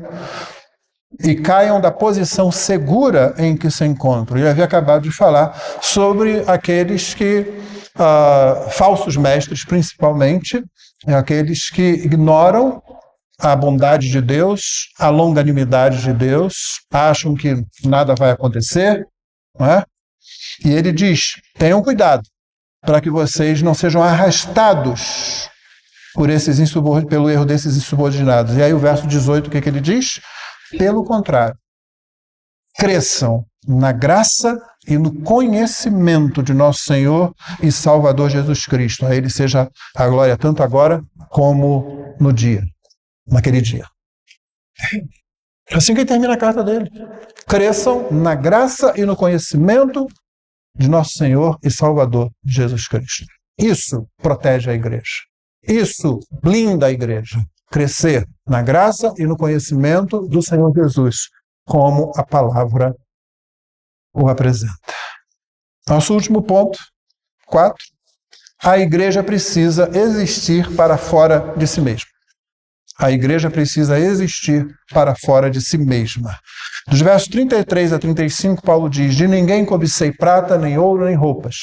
da posição segura em que se encontram. Eu havia acabado de falar sobre aqueles que, falsos mestres principalmente, aqueles que ignoram a bondade de Deus, a longanimidade de Deus, acham que nada vai acontecer, não é? E ele diz, tenham cuidado para que vocês não sejam arrastados pelo erro desses insubordinados. E aí o verso 18, o que ele diz? Pelo contrário, cresçam na graça e no conhecimento de nosso Senhor e Salvador Jesus Cristo. A Ele seja a glória tanto agora como naquele dia. Assim que ele termina a carta dele. Cresçam na graça e no conhecimento de nosso Senhor e Salvador Jesus Cristo. Isso protege a igreja. Isso blinda a igreja. Crescer na graça e no conhecimento do Senhor Jesus, como a palavra o apresenta. Nosso último ponto, 4. A igreja precisa existir para fora de si mesma. A igreja precisa existir para fora de si mesma. Dos versos 33 a 35, Paulo diz, de ninguém cobicei prata, nem ouro, nem roupas.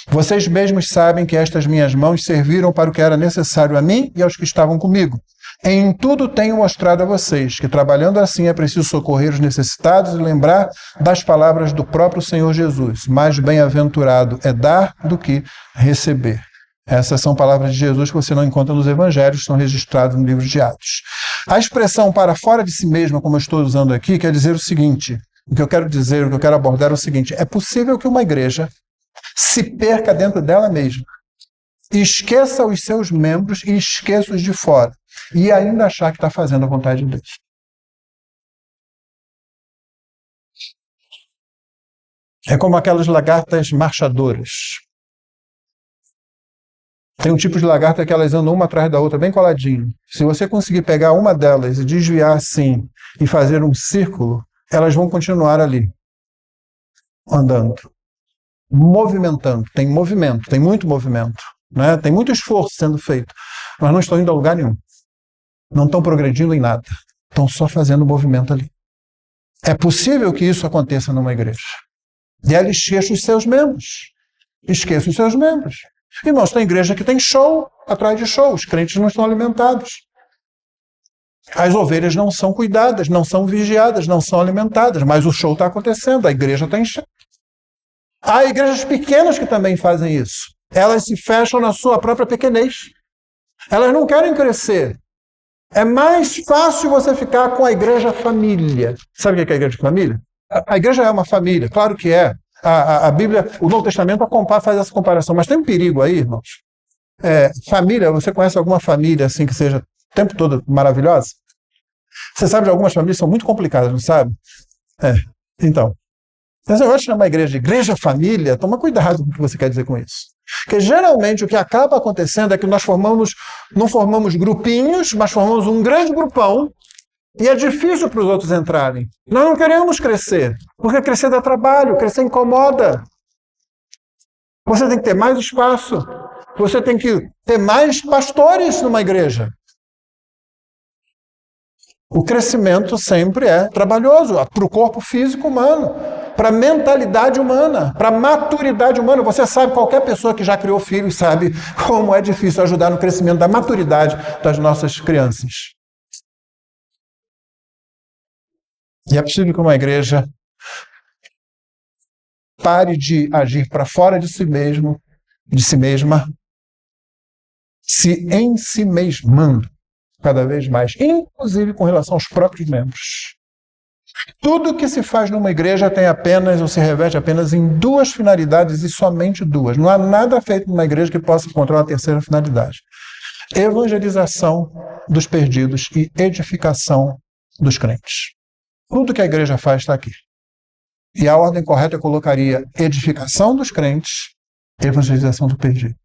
Vocês mesmos sabem que estas minhas mãos serviram para o que era necessário a mim e aos que estavam comigo. Em tudo tenho mostrado a vocês que, trabalhando assim, é preciso socorrer os necessitados e lembrar das palavras do próprio Senhor Jesus. Mais bem-aventurado é dar do que receber. Essas são palavras de Jesus que você não encontra nos evangelhos, estão registradas no livro de Atos. A expressão para fora de si mesma, como eu estou usando aqui, quer dizer o seguinte, o que eu quero dizer, o que eu quero abordar é o seguinte, é possível que uma igreja se perca dentro dela mesma esqueça os seus membros e esqueça os de fora. E ainda achar que está fazendo a vontade de Deus. É como aquelas lagartas marchadoras. Tem um tipo de lagarta que elas andam uma atrás da outra, bem coladinho. Se você conseguir pegar uma delas e desviar assim, e fazer um círculo, elas vão continuar ali, andando, movimentando. Tem movimento, tem muito movimento, né? Tem muito esforço sendo feito, mas não estão indo a lugar nenhum. Não estão progredindo em nada. Estão só fazendo movimento ali. É possível que isso aconteça numa igreja. E ela esqueça os seus membros. Esqueça os seus membros. Irmãos, tem igreja que tem show atrás de show. Os crentes não estão alimentados. As ovelhas não são cuidadas, não são vigiadas, não são alimentadas. Mas o show está acontecendo, a igreja está enchendo. Há igrejas pequenas que também fazem isso. Elas se fecham na sua própria pequenez. Elas não querem crescer. É mais fácil você ficar com a igreja família. Sabe o que é a igreja família? A igreja é uma família, claro que é. A Bíblia, o Novo Testamento faz essa comparação, mas tem um perigo aí, irmãos. Família, você conhece alguma família assim que seja o tempo todo maravilhosa? Você sabe de algumas famílias que são muito complicadas, não sabe? Então, você vai chamar a igreja de igreja família, toma cuidado com o que você quer dizer com isso. Porque geralmente o que acaba acontecendo é que nós não formamos grupinhos, mas formamos um grande grupão, e é difícil para os outros entrarem. Nós não queremos crescer, porque crescer dá trabalho, crescer incomoda. Você tem que ter mais espaço, você tem que ter mais pastores numa igreja. O crescimento sempre é trabalhoso para o corpo físico humano, para a mentalidade humana, para a maturidade humana. Você sabe, qualquer pessoa que já criou filhos sabe como é difícil ajudar no crescimento da maturidade das nossas crianças. E é possível que uma igreja pare de agir para fora de si mesma, se ensimesmando cada vez mais, inclusive com relação aos próprios membros. Tudo que se faz numa igreja tem apenas, ou se reveste apenas em duas finalidades e somente duas. Não há nada feito numa igreja que possa encontrar uma terceira finalidade. Evangelização dos perdidos e edificação dos crentes. Tudo que a igreja faz está aqui. E a ordem correta eu colocaria edificação dos crentes, evangelização dos perdidos.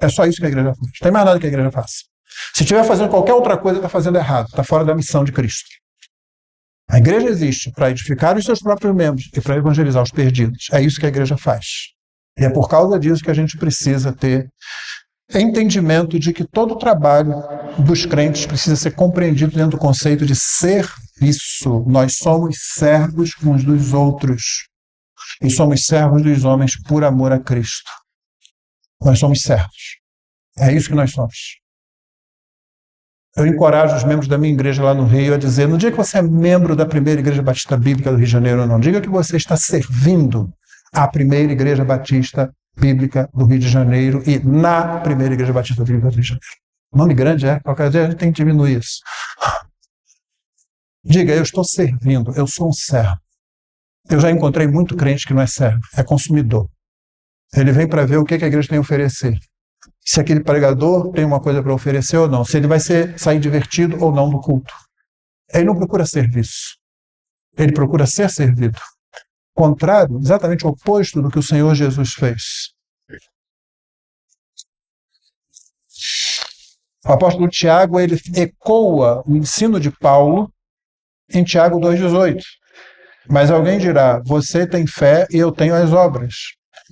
É só isso que a igreja faz. Não tem mais nada que a igreja faça. Se estiver fazendo qualquer outra coisa, está fazendo errado. Está fora da missão de Cristo. A igreja existe para edificar os seus próprios membros e para evangelizar os perdidos. É isso que a igreja faz. E é por causa disso que a gente precisa ter entendimento de que todo o trabalho dos crentes precisa ser compreendido dentro do conceito de serviço. Nós somos servos uns dos outros. E somos servos dos homens por amor a Cristo. Nós somos servos. É isso que nós somos. Eu encorajo os membros da minha igreja lá no Rio a dizer, no dia que você é membro da primeira Igreja Batista Bíblica do Rio de Janeiro, não diga que você está servindo à primeira Igreja Batista Bíblica do Rio de Janeiro e na primeira Igreja Batista Bíblica do Rio de Janeiro. Nome grande, qualquer dia a gente tem que diminuir isso. Diga, eu estou servindo, eu sou um servo. Eu já encontrei muito crente que não é servo, é consumidor. Ele vem para ver o que a igreja tem a oferecer. Se aquele pregador tem uma coisa para oferecer ou não, se ele vai sair divertido ou não do culto. Ele não procura serviço. Ele procura ser servido. Contrário, exatamente o oposto do que o Senhor Jesus fez. O apóstolo Tiago, ele ecoa o ensino de Paulo em Tiago 2,18. Mas alguém dirá, você tem fé e eu tenho as obras.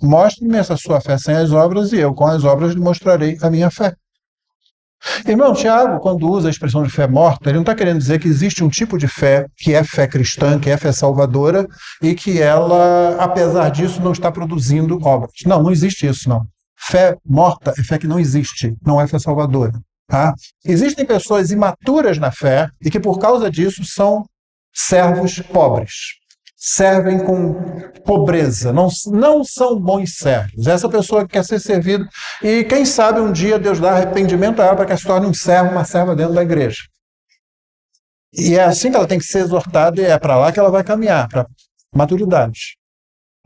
Mostre-me essa sua fé sem as obras e eu com as obras lhe mostrarei a minha fé. Irmão, Tiago, quando usa a expressão de fé morta, ele não está querendo dizer que existe um tipo de fé que é fé cristã, que é fé salvadora e que ela, apesar disso, não está produzindo obras. Não, não existe isso, não. Fé morta é fé que não existe, não é fé salvadora. Tá? Existem pessoas imaturas na fé e que por causa disso são servos pobres. Servem com pobreza, não são bons servos. Essa pessoa que quer ser servido, e quem sabe um dia Deus dá arrependimento a ela para que ela se torne um servo, uma serva dentro da igreja. E é assim que ela tem que ser exortada e é para lá que ela vai caminhar, para maturidade.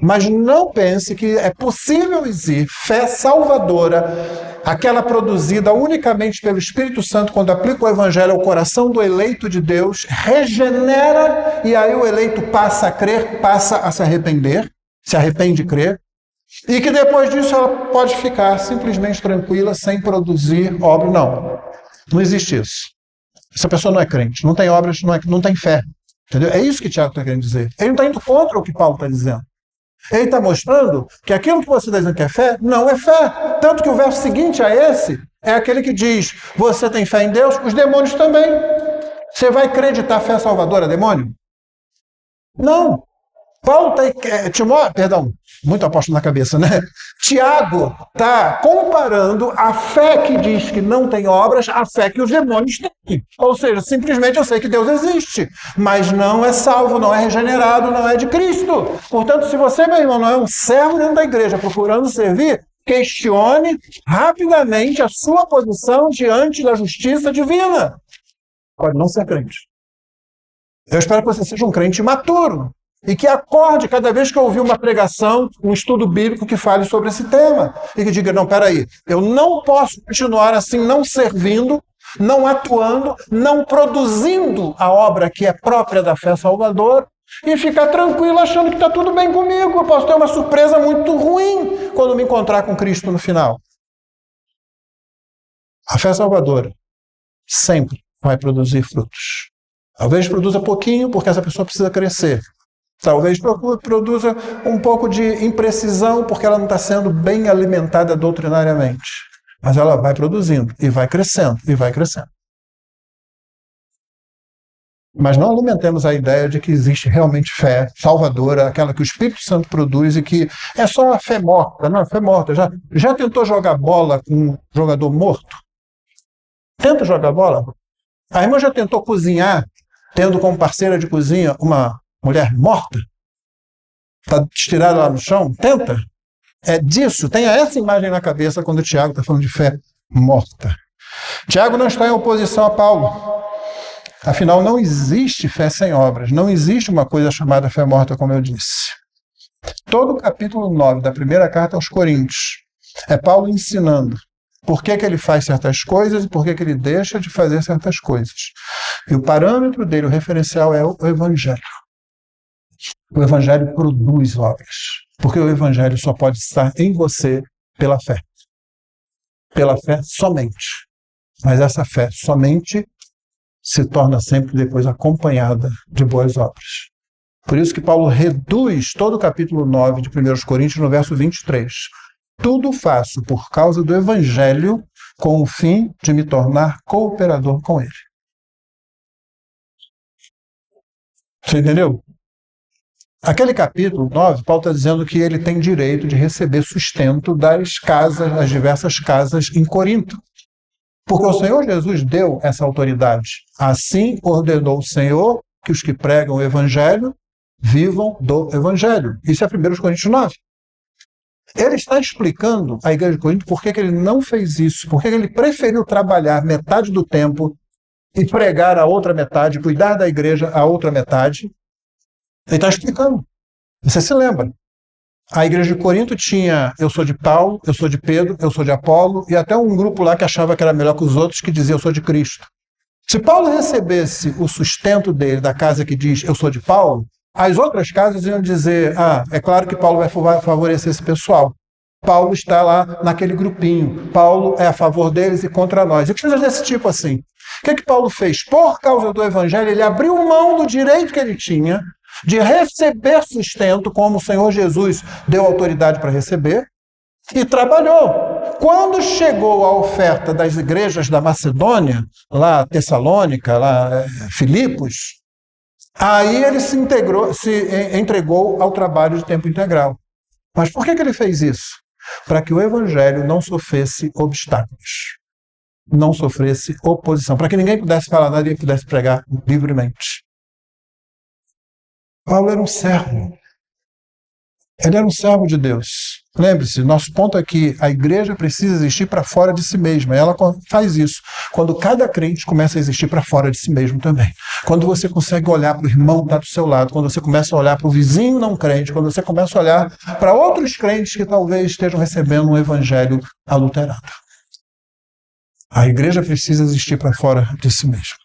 Mas não pense que é possível exigir fé salvadora aquela produzida unicamente pelo Espírito Santo, quando aplica o Evangelho ao coração do eleito de Deus, regenera, e aí o eleito passa a crer, passa a se arrepender, se arrepende de crer, e que depois disso ela pode ficar simplesmente tranquila, sem produzir obra. Não existe isso. Essa pessoa não é crente, não tem obras, não tem fé. Entendeu? É isso que Tiago está querendo dizer. Ele não está indo contra o que Paulo está dizendo. Ele está mostrando que aquilo que você está dizendo que é fé, não é fé. Tanto que o verso seguinte a esse é aquele que diz: você tem fé em Deus, os demônios também. Você vai acreditar fé salvadora, demônio? Não. Paulo está... muito apóstolo na cabeça, né? Tiago está comparando a fé que diz que não tem obras à fé que os demônios têm. Ou seja, simplesmente eu sei que Deus existe, mas não é salvo, não é regenerado, não é de Cristo. Portanto, se você, meu irmão, não é um servo dentro da igreja procurando servir, questione rapidamente a sua posição diante da justiça divina. Pode não ser crente. Eu espero que você seja um crente maturo e que acorde cada vez que ouvir uma pregação, um estudo bíblico que fale sobre esse tema. E que diga: não, peraí, eu não posso continuar assim, não servindo, não atuando, não produzindo a obra que é própria da fé salvadora e ficar tranquilo achando que está tudo bem comigo. Eu posso ter uma surpresa muito ruim quando me encontrar com Cristo no final. A fé salvadora sempre vai produzir frutos. Talvez produza pouquinho, porque essa pessoa precisa crescer. Talvez produza um pouco de imprecisão, porque ela não está sendo bem alimentada doutrinariamente. Mas ela vai produzindo, e vai crescendo, e vai crescendo. Mas não alimentemos a ideia de que existe realmente fé salvadora, aquela que o Espírito Santo produz e que é só a fé morta. Não, a fé morta. Já tentou jogar bola com um jogador morto? Tenta jogar bola. A irmã já tentou cozinhar, tendo como parceira de cozinha uma mulher morta? Está estirada lá no chão? Tenta. É disso. Tenha essa imagem na cabeça quando o Tiago está falando de fé morta. Tiago não está em oposição a Paulo. Afinal, não existe fé sem obras. Não existe uma coisa chamada fé morta, como eu disse. Todo o capítulo 9 da primeira carta aos Coríntios é Paulo ensinando por que ele faz certas coisas e por que ele deixa de fazer certas coisas. E o parâmetro dele, o referencial, é o Evangelho. O Evangelho produz obras, porque o Evangelho só pode estar em você pela fé. Pela fé somente. Mas essa fé somente se torna sempre depois acompanhada de boas obras. Por isso que Paulo reduz todo o capítulo 9 de 1 Coríntios no verso 23. Tudo faço por causa do Evangelho, com o fim de me tornar cooperador com ele. Você entendeu? Aquele capítulo 9, Paulo está dizendo que ele tem direito de receber sustento das casas, das diversas casas em Corinto. Porque o Senhor Jesus deu essa autoridade. Assim ordenou o Senhor que os que pregam o Evangelho vivam do Evangelho. Isso é 1 Coríntios 9. Ele está explicando à igreja de Corinto por que ele não fez isso, por que ele preferiu trabalhar metade do tempo e pregar a outra metade, cuidar da igreja a outra metade. Ele está explicando. Você se lembra? A igreja de Corinto tinha: eu sou de Paulo, eu sou de Pedro, eu sou de Apolo, e até um grupo lá que achava que era melhor que os outros, que dizia: eu sou de Cristo. Se Paulo recebesse o sustento dele da casa que diz: eu sou de Paulo, as outras casas iam dizer: é claro que Paulo vai favorecer esse pessoal. Paulo está lá naquele grupinho. Paulo é a favor deles e contra nós. E coisas desse tipo assim. O que Paulo fez? Por causa do Evangelho, ele abriu mão do direito que ele tinha de receber sustento, como o Senhor Jesus deu autoridade para receber, e trabalhou. Quando chegou a oferta das igrejas da Macedônia, lá Tessalônica, lá Filipos, aí ele se entregou ao trabalho de tempo integral. Mas por que ele fez isso? Para que o Evangelho não sofresse obstáculos, não sofresse oposição, para que ninguém pudesse falar nada e ele pudesse pregar livremente. Paulo era um servo. Ele era um servo de Deus. Lembre-se, nosso ponto é que a igreja precisa existir para fora de si mesma. Ela faz isso quando cada crente começa a existir para fora de si mesmo também. Quando você consegue olhar para o irmão que está do seu lado, quando você começa a olhar para o vizinho não crente, quando você começa a olhar para outros crentes que talvez estejam recebendo um evangelho adulterado. A igreja precisa existir para fora de si mesma.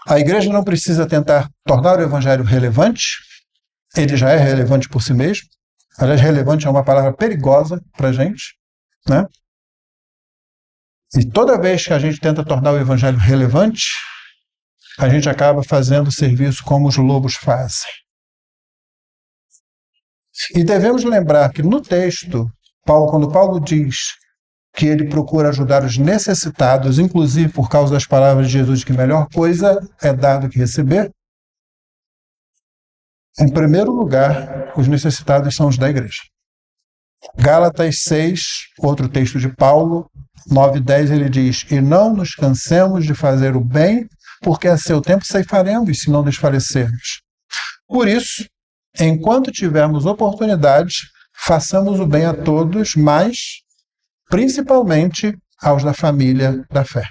A igreja não precisa tentar tornar o evangelho relevante, ele já é relevante por si mesmo. Aliás, relevante é uma palavra perigosa para a gente, né? E toda vez que a gente tenta tornar o evangelho relevante, a gente acaba fazendo o serviço como os lobos fazem. E devemos lembrar que no texto, quando Paulo diz que ele procura ajudar os necessitados, inclusive por causa das palavras de Jesus, que melhor coisa é dar do que receber, em primeiro lugar, os necessitados são os da igreja. Gálatas 6, outro texto de Paulo, 9 e 10, ele diz: e não nos cansemos de fazer o bem, porque a seu tempo ceifaremos, se não desfalecermos. Por isso, enquanto tivermos oportunidade, façamos o bem a todos, mas principalmente aos da família da fé.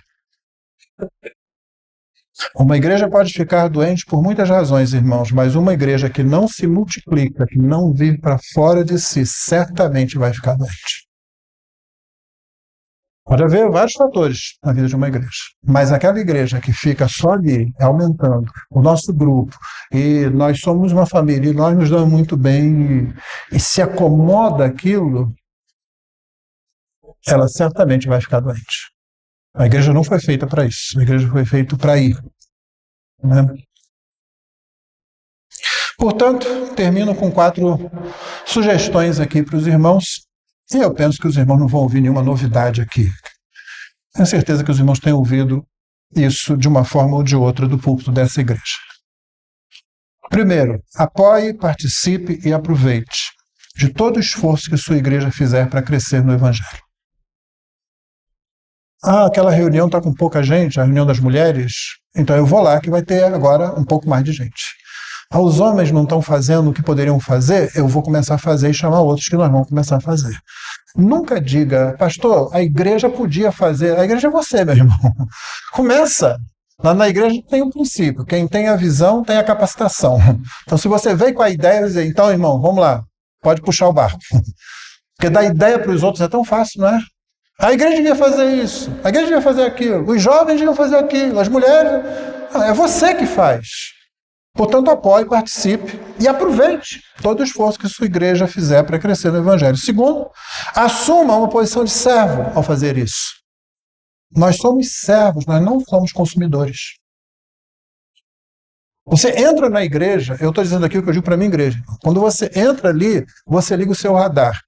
Uma igreja pode ficar doente por muitas razões, irmãos, mas uma igreja que não se multiplica, que não vive para fora de si, certamente vai ficar doente. Pode haver vários fatores na vida de uma igreja, mas aquela igreja que fica só ali, aumentando o nosso grupo, e nós somos uma família, e nós nos damos muito bem, e se acomoda aquilo, ela certamente vai ficar doente. A igreja não foi feita para isso, a igreja foi feita para ir. Né? Portanto, termino com 4 sugestões aqui para os irmãos, e eu penso que os irmãos não vão ouvir nenhuma novidade aqui. Tenho certeza que os irmãos têm ouvido isso de uma forma ou de outra do púlpito dessa igreja. Primeiro, apoie, participe e aproveite de todo o esforço que sua igreja fizer para crescer no Evangelho. Ah, aquela reunião está com pouca gente, a reunião das mulheres, então eu vou lá que vai ter agora um pouco mais de gente. Ah, os homens não estão fazendo o que poderiam fazer, eu vou começar a fazer e chamar outros que nós vamos começar a fazer. Nunca diga, pastor, a igreja podia fazer. A igreja é você, meu irmão. Começa. Lá na igreja tem um princípio. Quem tem a visão tem a capacitação. Então, se você veio com a ideia, dizer, então, irmão, vamos lá, pode puxar o barco. Porque dar ideia para os outros é tão fácil, não é? A igreja devia fazer isso, a igreja devia fazer aquilo, os jovens deviam fazer aquilo, as mulheres. É você que faz. Portanto, apoie, participe e aproveite todo o esforço que sua igreja fizer para crescer no Evangelho. Segundo, assuma uma posição de servo ao fazer isso. Nós somos servos, nós não somos consumidores. Você entra na igreja, eu estou dizendo aqui o que eu digo para a minha igreja. Quando você entra ali, você liga o seu radar.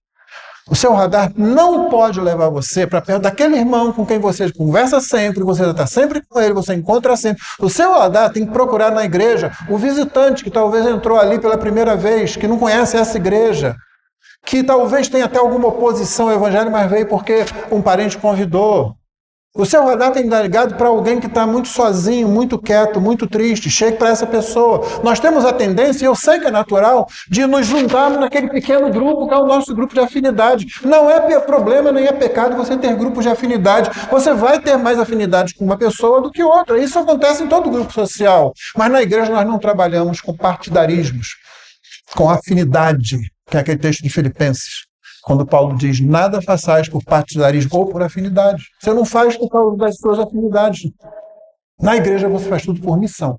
O seu radar não pode levar você para perto daquele irmão com quem você conversa sempre, você está sempre com ele, você encontra sempre. O seu radar tem que procurar na igreja o visitante que talvez entrou ali pela primeira vez, que não conhece essa igreja, que talvez tenha até alguma oposição ao evangelho, mas veio porque um parente convidou. O seu radar tem que estar ligado para alguém que está muito sozinho, muito quieto, muito triste. Chegue para essa pessoa. Nós temos a tendência, e eu sei que é natural, de nos juntarmos naquele pequeno grupo que é o nosso grupo de afinidade. Não é problema, nem é pecado você ter grupos de afinidade. Você vai ter mais afinidade com uma pessoa do que outra. Isso acontece em todo grupo social. Mas na igreja nós não trabalhamos com partidarismos, com afinidade, que é aquele texto de Filipenses. Quando Paulo diz, nada façais por partidarismo ou por afinidade. Você não faz por causa das suas afinidades. Na igreja você faz tudo por missão.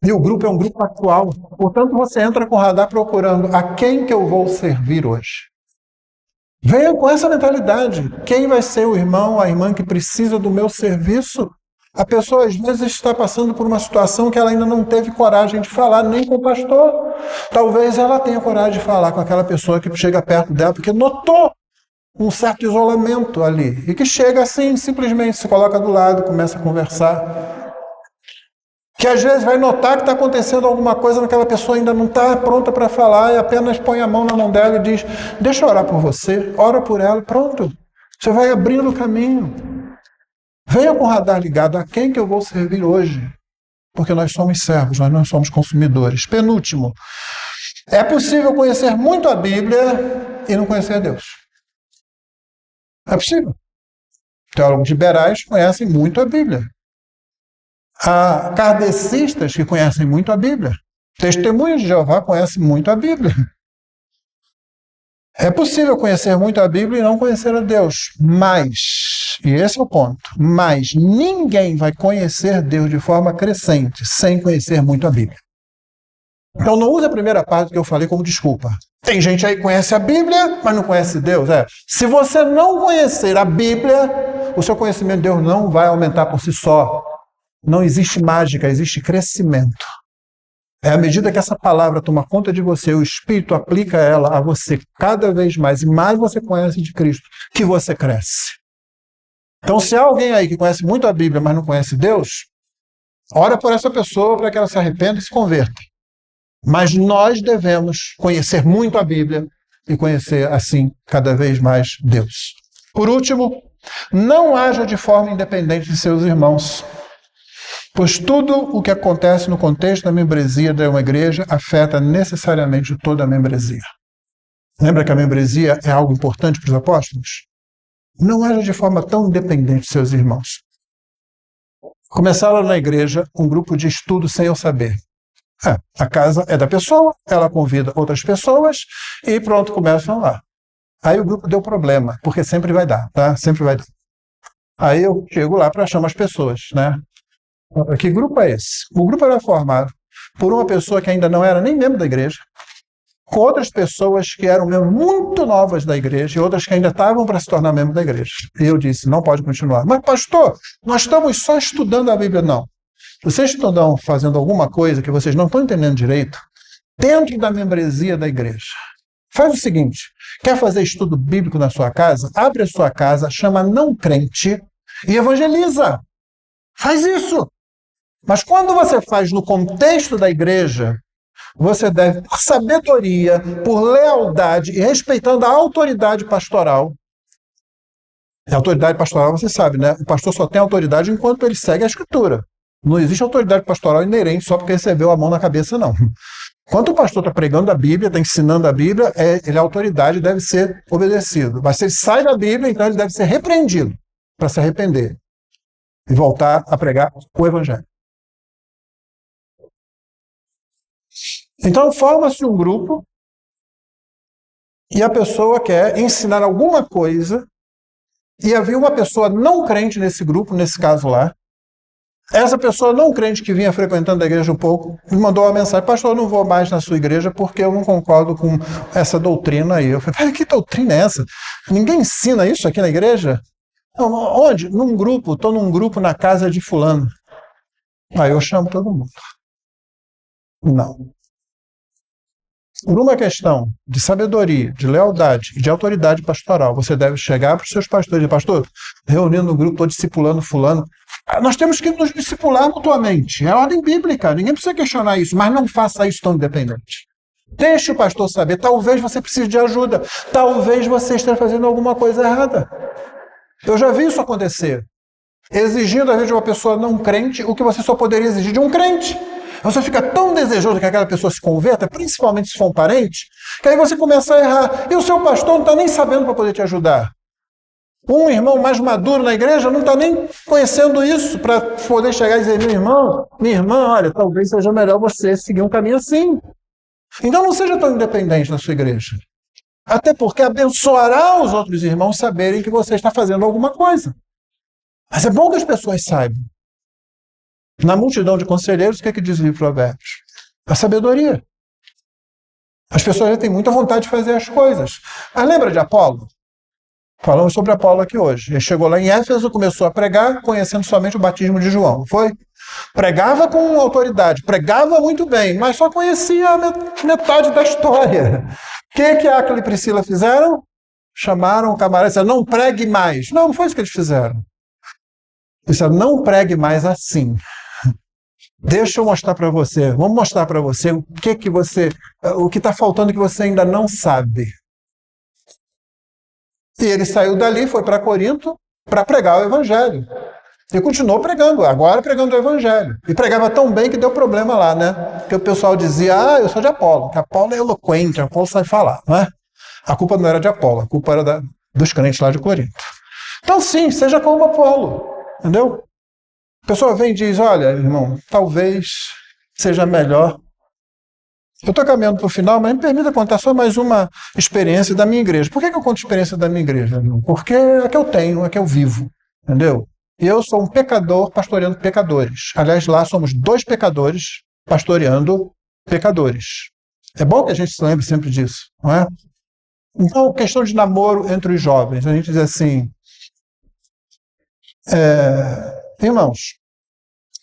E o grupo é um grupo atual. Portanto, você entra com o radar procurando a quem que eu vou servir hoje. Venha com essa mentalidade. Quem vai ser o irmão, a irmã que precisa do meu serviço? A pessoa, às vezes, está passando por uma situação que ela ainda não teve coragem de falar, nem com o pastor. Talvez ela tenha coragem de falar com aquela pessoa que chega perto dela, porque notou um certo isolamento ali. E que chega assim, simplesmente se coloca do lado, começa a conversar. Que às vezes vai notar que está acontecendo alguma coisa naquela pessoa ainda não está pronta para falar e apenas põe a mão na mão dela e diz, deixa eu orar por você, ora por ela, pronto. Você vai abrindo o caminho. Venha com o radar ligado a quem que eu vou servir hoje. Porque nós somos servos, nós não somos consumidores. Penúltimo, é possível conhecer muito a Bíblia e não conhecer Deus. É possível. Teólogos liberais conhecem muito a Bíblia. Há kardecistas que conhecem muito a Bíblia. Testemunhas de Jeová conhecem muito a Bíblia. É possível conhecer muito a Bíblia e não conhecer a Deus, mas, e esse é o ponto, mas ninguém vai conhecer Deus de forma crescente sem conhecer muito a Bíblia. Então não use a primeira parte que eu falei como desculpa. Tem gente aí que conhece a Bíblia, mas não conhece Deus. Se você não conhecer a Bíblia, o seu conhecimento de Deus não vai aumentar por si só. Não existe mágica, existe crescimento. É à medida que essa palavra toma conta de você, o Espírito aplica ela a você cada vez mais, e mais você conhece de Cristo, que você cresce. Então, se há alguém aí que conhece muito a Bíblia, mas não conhece Deus, ora por essa pessoa para que ela se arrependa e se converta. Mas nós devemos conhecer muito a Bíblia e conhecer, assim, cada vez mais Deus. Por último, não haja de forma independente de seus irmãos, pois tudo o que acontece no contexto da membresia de uma igreja afeta necessariamente toda a membresia. Lembra que a membresia é algo importante para os apóstolos? Não haja de forma tão independente de seus irmãos. Começaram na igreja um grupo de estudo sem eu saber. A casa é da pessoa, ela convida outras pessoas e pronto, começam lá. Aí o grupo deu problema, porque sempre vai dar, tá? Sempre vai dar. Aí eu chego lá para chamar as pessoas, né? Que grupo é esse? O grupo era formado por uma pessoa que ainda não era nem membro da igreja, com outras pessoas que eram mesmo muito novas da igreja e outras que ainda estavam para se tornar membro da igreja. E eu disse, não pode continuar. Mas pastor, nós estamos só estudando a Bíblia. Não. Vocês estão fazendo alguma coisa que vocês não estão entendendo direito dentro da membresia da igreja. Faz o seguinte, quer fazer estudo bíblico na sua casa? Abre a sua casa, chama não crente e evangeliza. Faz isso. Mas quando você faz no contexto da igreja, você deve, por sabedoria, por lealdade e respeitando a autoridade pastoral. A autoridade pastoral, você sabe, né? O pastor só tem autoridade enquanto ele segue a Escritura. Não existe autoridade pastoral inerente só porque recebeu a mão na cabeça, não. Enquanto o pastor está pregando a Bíblia, está ensinando a Bíblia, ele é autoridade e deve ser obedecido. Mas se ele sai da Bíblia, então ele deve ser repreendido para se arrepender e voltar a pregar o Evangelho. Então forma-se um grupo e a pessoa quer ensinar alguma coisa e havia uma pessoa não crente nesse grupo, nesse caso lá. Essa pessoa não crente que vinha frequentando a igreja um pouco, me mandou uma mensagem, pastor, eu não vou mais na sua igreja porque eu não concordo com essa doutrina aí. Eu falei, que doutrina é essa? Ninguém ensina isso aqui na igreja? Não, onde? Num grupo, estou num grupo na casa de fulano. Aí eu chamo todo mundo. Não. Por uma questão de sabedoria, de lealdade e de autoridade pastoral, você deve chegar para os seus pastores e dizer, pastor, reunindo no grupo, estou discipulando fulano. Nós temos que nos discipular mutuamente. É ordem bíblica, ninguém precisa questionar isso, mas não faça isso tão independente. Deixe o pastor saber, talvez você precise de ajuda, talvez você esteja fazendo alguma coisa errada. Eu já vi isso acontecer. Exigindo, às vezes, de uma pessoa não crente, o que você só poderia exigir de um crente. Você fica tão desejoso que aquela pessoa se converta, principalmente se for um parente, que aí você começa a errar. E o seu pastor não está nem sabendo para poder te ajudar. Um irmão mais maduro na igreja não está nem conhecendo isso para poder chegar e dizer, meu irmão, minha irmã, olha, talvez seja melhor você seguir um caminho assim. Então não seja tão independente na sua igreja. Até porque abençoará os outros irmãos saberem que você está fazendo alguma coisa. Mas é bom que as pessoas saibam. Na multidão de conselheiros, o que diz o livro de Provérbios? A sabedoria. As pessoas já têm muita vontade de fazer as coisas. Mas lembra de Apolo? Falamos sobre Apolo aqui hoje. Ele chegou lá em Éfeso, começou a pregar, conhecendo somente o batismo de João, não foi? Pregava com autoridade, pregava muito bem, mas só conhecia a metade da história. O que Áquila e Priscila fizeram? Chamaram o camarada e disseram, não pregue mais. Não foi isso que eles fizeram. Eles disseram, não pregue mais assim. Deixa eu mostrar para você, vamos mostrar para você o que está faltando que você ainda não sabe. E ele saiu dali, foi para Corinto para pregar o Evangelho. E continuou pregando, agora pregando o Evangelho. E pregava tão bem que deu problema lá, né? Porque o pessoal dizia, eu sou de Apolo, que Apolo é eloquente, Apolo sabe falar, não é? A culpa não era de Apolo, a culpa era dos crentes lá de Corinto. Então sim, seja como Apolo, entendeu? A pessoa vem e diz, olha, irmão, talvez seja melhor Eu estou caminhando para o final, mas me permita contar só mais uma experiência da minha igreja. Por que eu conto experiência da minha igreja? Porque é que eu tenho, é que eu vivo, entendeu? E eu sou um pecador pastoreando pecadores. Aliás, lá somos 2 pecadores pastoreando pecadores. É bom que a gente se lembre sempre disso, não é? Então, questão de namoro entre os jovens. A gente diz assim, irmãos,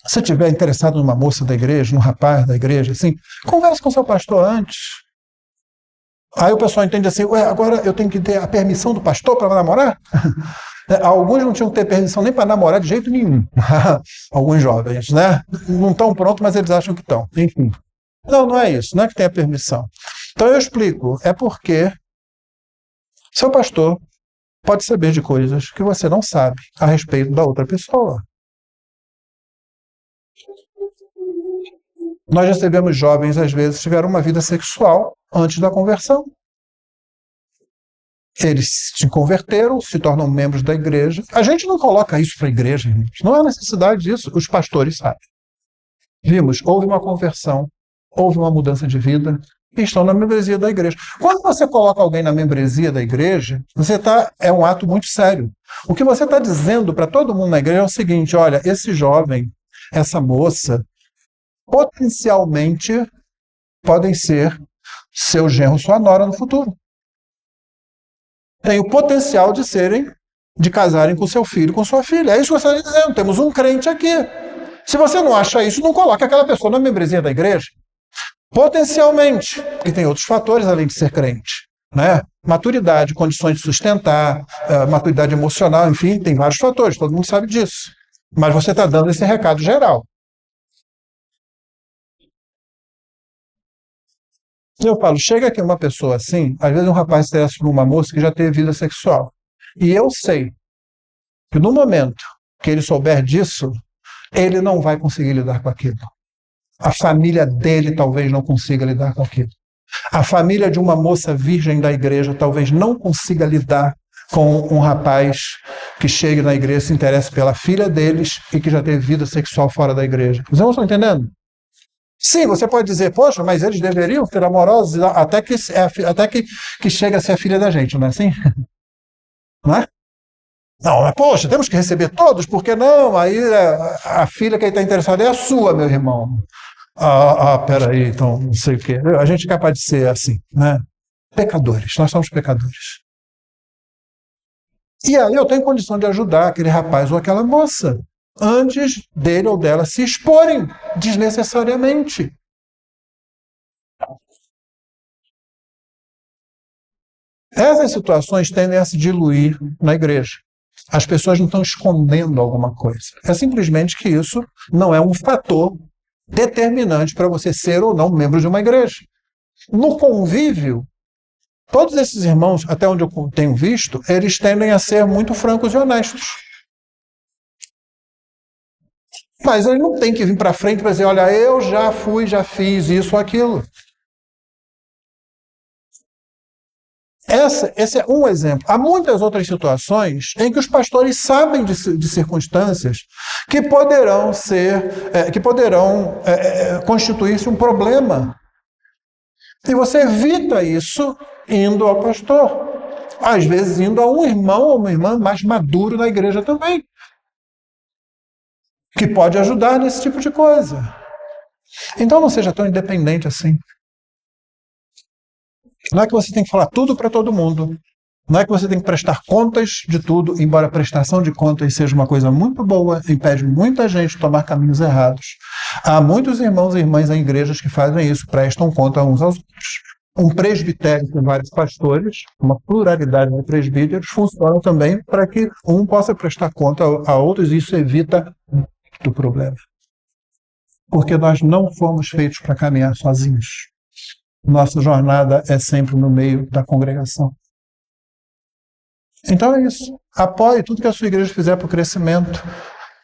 se estiver interessado numa moça da igreja, num rapaz da igreja, assim, converse com seu pastor antes. Aí o pessoal entende assim, ué, agora eu tenho que ter a permissão do pastor para namorar? Alguns não tinham que ter permissão nem para namorar de jeito nenhum. Alguns jovens, né? Não estão prontos, mas eles acham que estão. Enfim. Não, não é isso. Não é que tenha permissão. Então eu explico. É porque seu pastor pode saber de coisas que você não sabe a respeito da outra pessoa. Nós recebemos jovens, às vezes, que tiveram uma vida sexual antes da conversão. Eles se converteram, se tornam membros da igreja. A gente não coloca isso para a igreja, gente. Não há necessidade disso. Os pastores sabem. Vimos, houve uma conversão, houve uma mudança de vida e estão na membresia da igreja. Quando você coloca alguém na membresia da igreja, é um ato muito sério. O que você está dizendo para todo mundo na igreja é o seguinte, olha, esse jovem, essa moça, potencialmente podem ser seu genro, sua nora no futuro. Tem o potencial de casarem com seu filho, com sua filha. É isso que você está dizendo. Temos um crente aqui. Se você não acha isso, não coloque aquela pessoa na membresia da igreja. Potencialmente. E tem outros fatores além de ser crente. Né? Maturidade, condições de sustentar, maturidade emocional, enfim, tem vários fatores. Todo mundo sabe disso. Mas você está dando esse recado geral. Eu falo, chega aqui uma pessoa assim, às vezes um rapaz se interessa por uma moça que já teve vida sexual. E eu sei que no momento que ele souber disso, ele não vai conseguir lidar com aquilo. A família dele talvez não consiga lidar com aquilo. A família de uma moça virgem da igreja talvez não consiga lidar com um rapaz que chegue na igreja, se interesse pela filha deles e que já teve vida sexual fora da igreja. Os irmãos estão entendendo? Sim, você pode dizer, poxa, mas eles deveriam ser amorosos até que chega a ser a filha da gente, não é assim? Não é? Não, mas poxa, temos que receber todos, porque não? Aí a filha que está interessada é a sua, meu irmão. Peraí, então, não sei o quê. A gente é capaz de ser assim, né? Pecadores, nós somos pecadores. E aí eu tenho condição de ajudar aquele rapaz ou aquela moça antes dele ou dela se exporem desnecessariamente. Essas situações tendem a se diluir na igreja. As pessoas não estão escondendo alguma coisa. É simplesmente que isso não é um fator determinante para você ser ou não membro de uma igreja. No convívio, todos esses irmãos, até onde eu tenho visto, eles tendem a ser muito francos e honestos. Mas ele não tem que vir para frente para dizer, olha, eu já fiz isso ou aquilo. Esse é um exemplo. Há muitas outras situações em que os pastores sabem de circunstâncias que poderão constituir-se um problema. E você evita isso indo ao pastor. Às vezes indo a um irmão ou uma irmã mais maduro na igreja também, que pode ajudar nesse tipo de coisa. Então não seja tão independente assim. Não é que você tem que falar tudo para todo mundo. Não é que você tem que prestar contas de tudo, embora a prestação de contas seja uma coisa muito boa, impede muita gente de tomar caminhos errados. Há muitos irmãos e irmãs em igrejas que fazem isso, prestam conta uns aos outros. Um presbitério com vários pastores, uma pluralidade de presbíteros, funciona também para que um possa prestar conta a outros, e isso evita muito problema. Porque nós não fomos feitos para caminhar sozinhos. Nossa jornada é sempre no meio da congregação. Então é isso. Apoie tudo que a sua igreja fizer para o crescimento.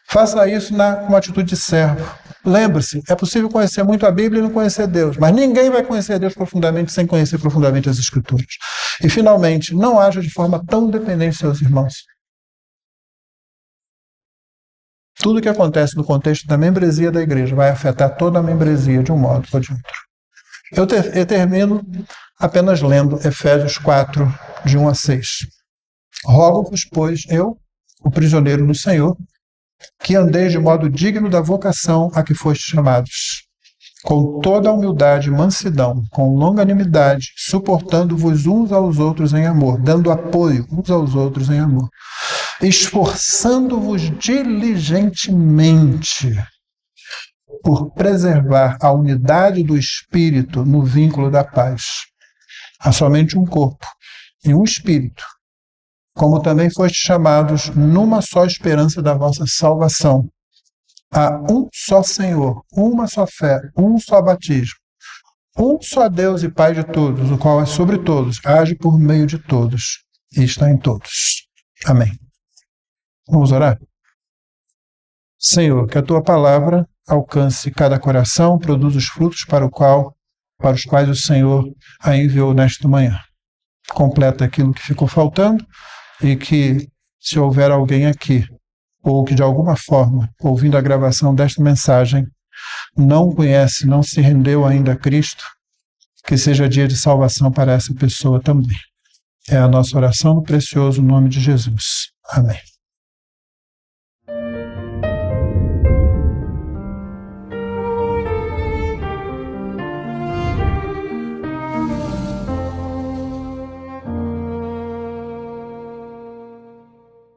Faça isso com uma atitude de servo. Lembre-se, é possível conhecer muito a Bíblia e não conhecer Deus, mas ninguém vai conhecer Deus profundamente sem conhecer profundamente as Escrituras. E, finalmente, não haja de forma tão dependente de seus irmãos. Tudo que acontece no contexto da membresia da igreja vai afetar toda a membresia de um modo ou de outro. Eu termino apenas lendo Efésios 4, de 1 a 6. Rogo-vos, pois, eu, o prisioneiro no Senhor, que andeis de modo digno da vocação a que fostes chamados, com toda a humildade e mansidão, com longanimidade, suportando-vos uns aos outros em amor, dando apoio uns aos outros em amor, esforçando-vos diligentemente por preservar a unidade do Espírito no vínculo da paz. Há somente um corpo e um Espírito, como também fostes chamados numa só esperança da vossa salvação. Há um só Senhor, uma só fé, um só batismo, um só Deus e Pai de todos, o qual é sobre todos, age por meio de todos e está em todos. Amém. Vamos orar? Senhor, que a Tua palavra alcance cada coração, produza os frutos para os quais o Senhor a enviou nesta manhã. Completa aquilo que ficou faltando e que, se houver alguém aqui ou que de alguma forma, ouvindo a gravação desta mensagem, não conhece, não se rendeu ainda a Cristo, que seja dia de salvação para essa pessoa também. É a nossa oração no precioso nome de Jesus. Amém.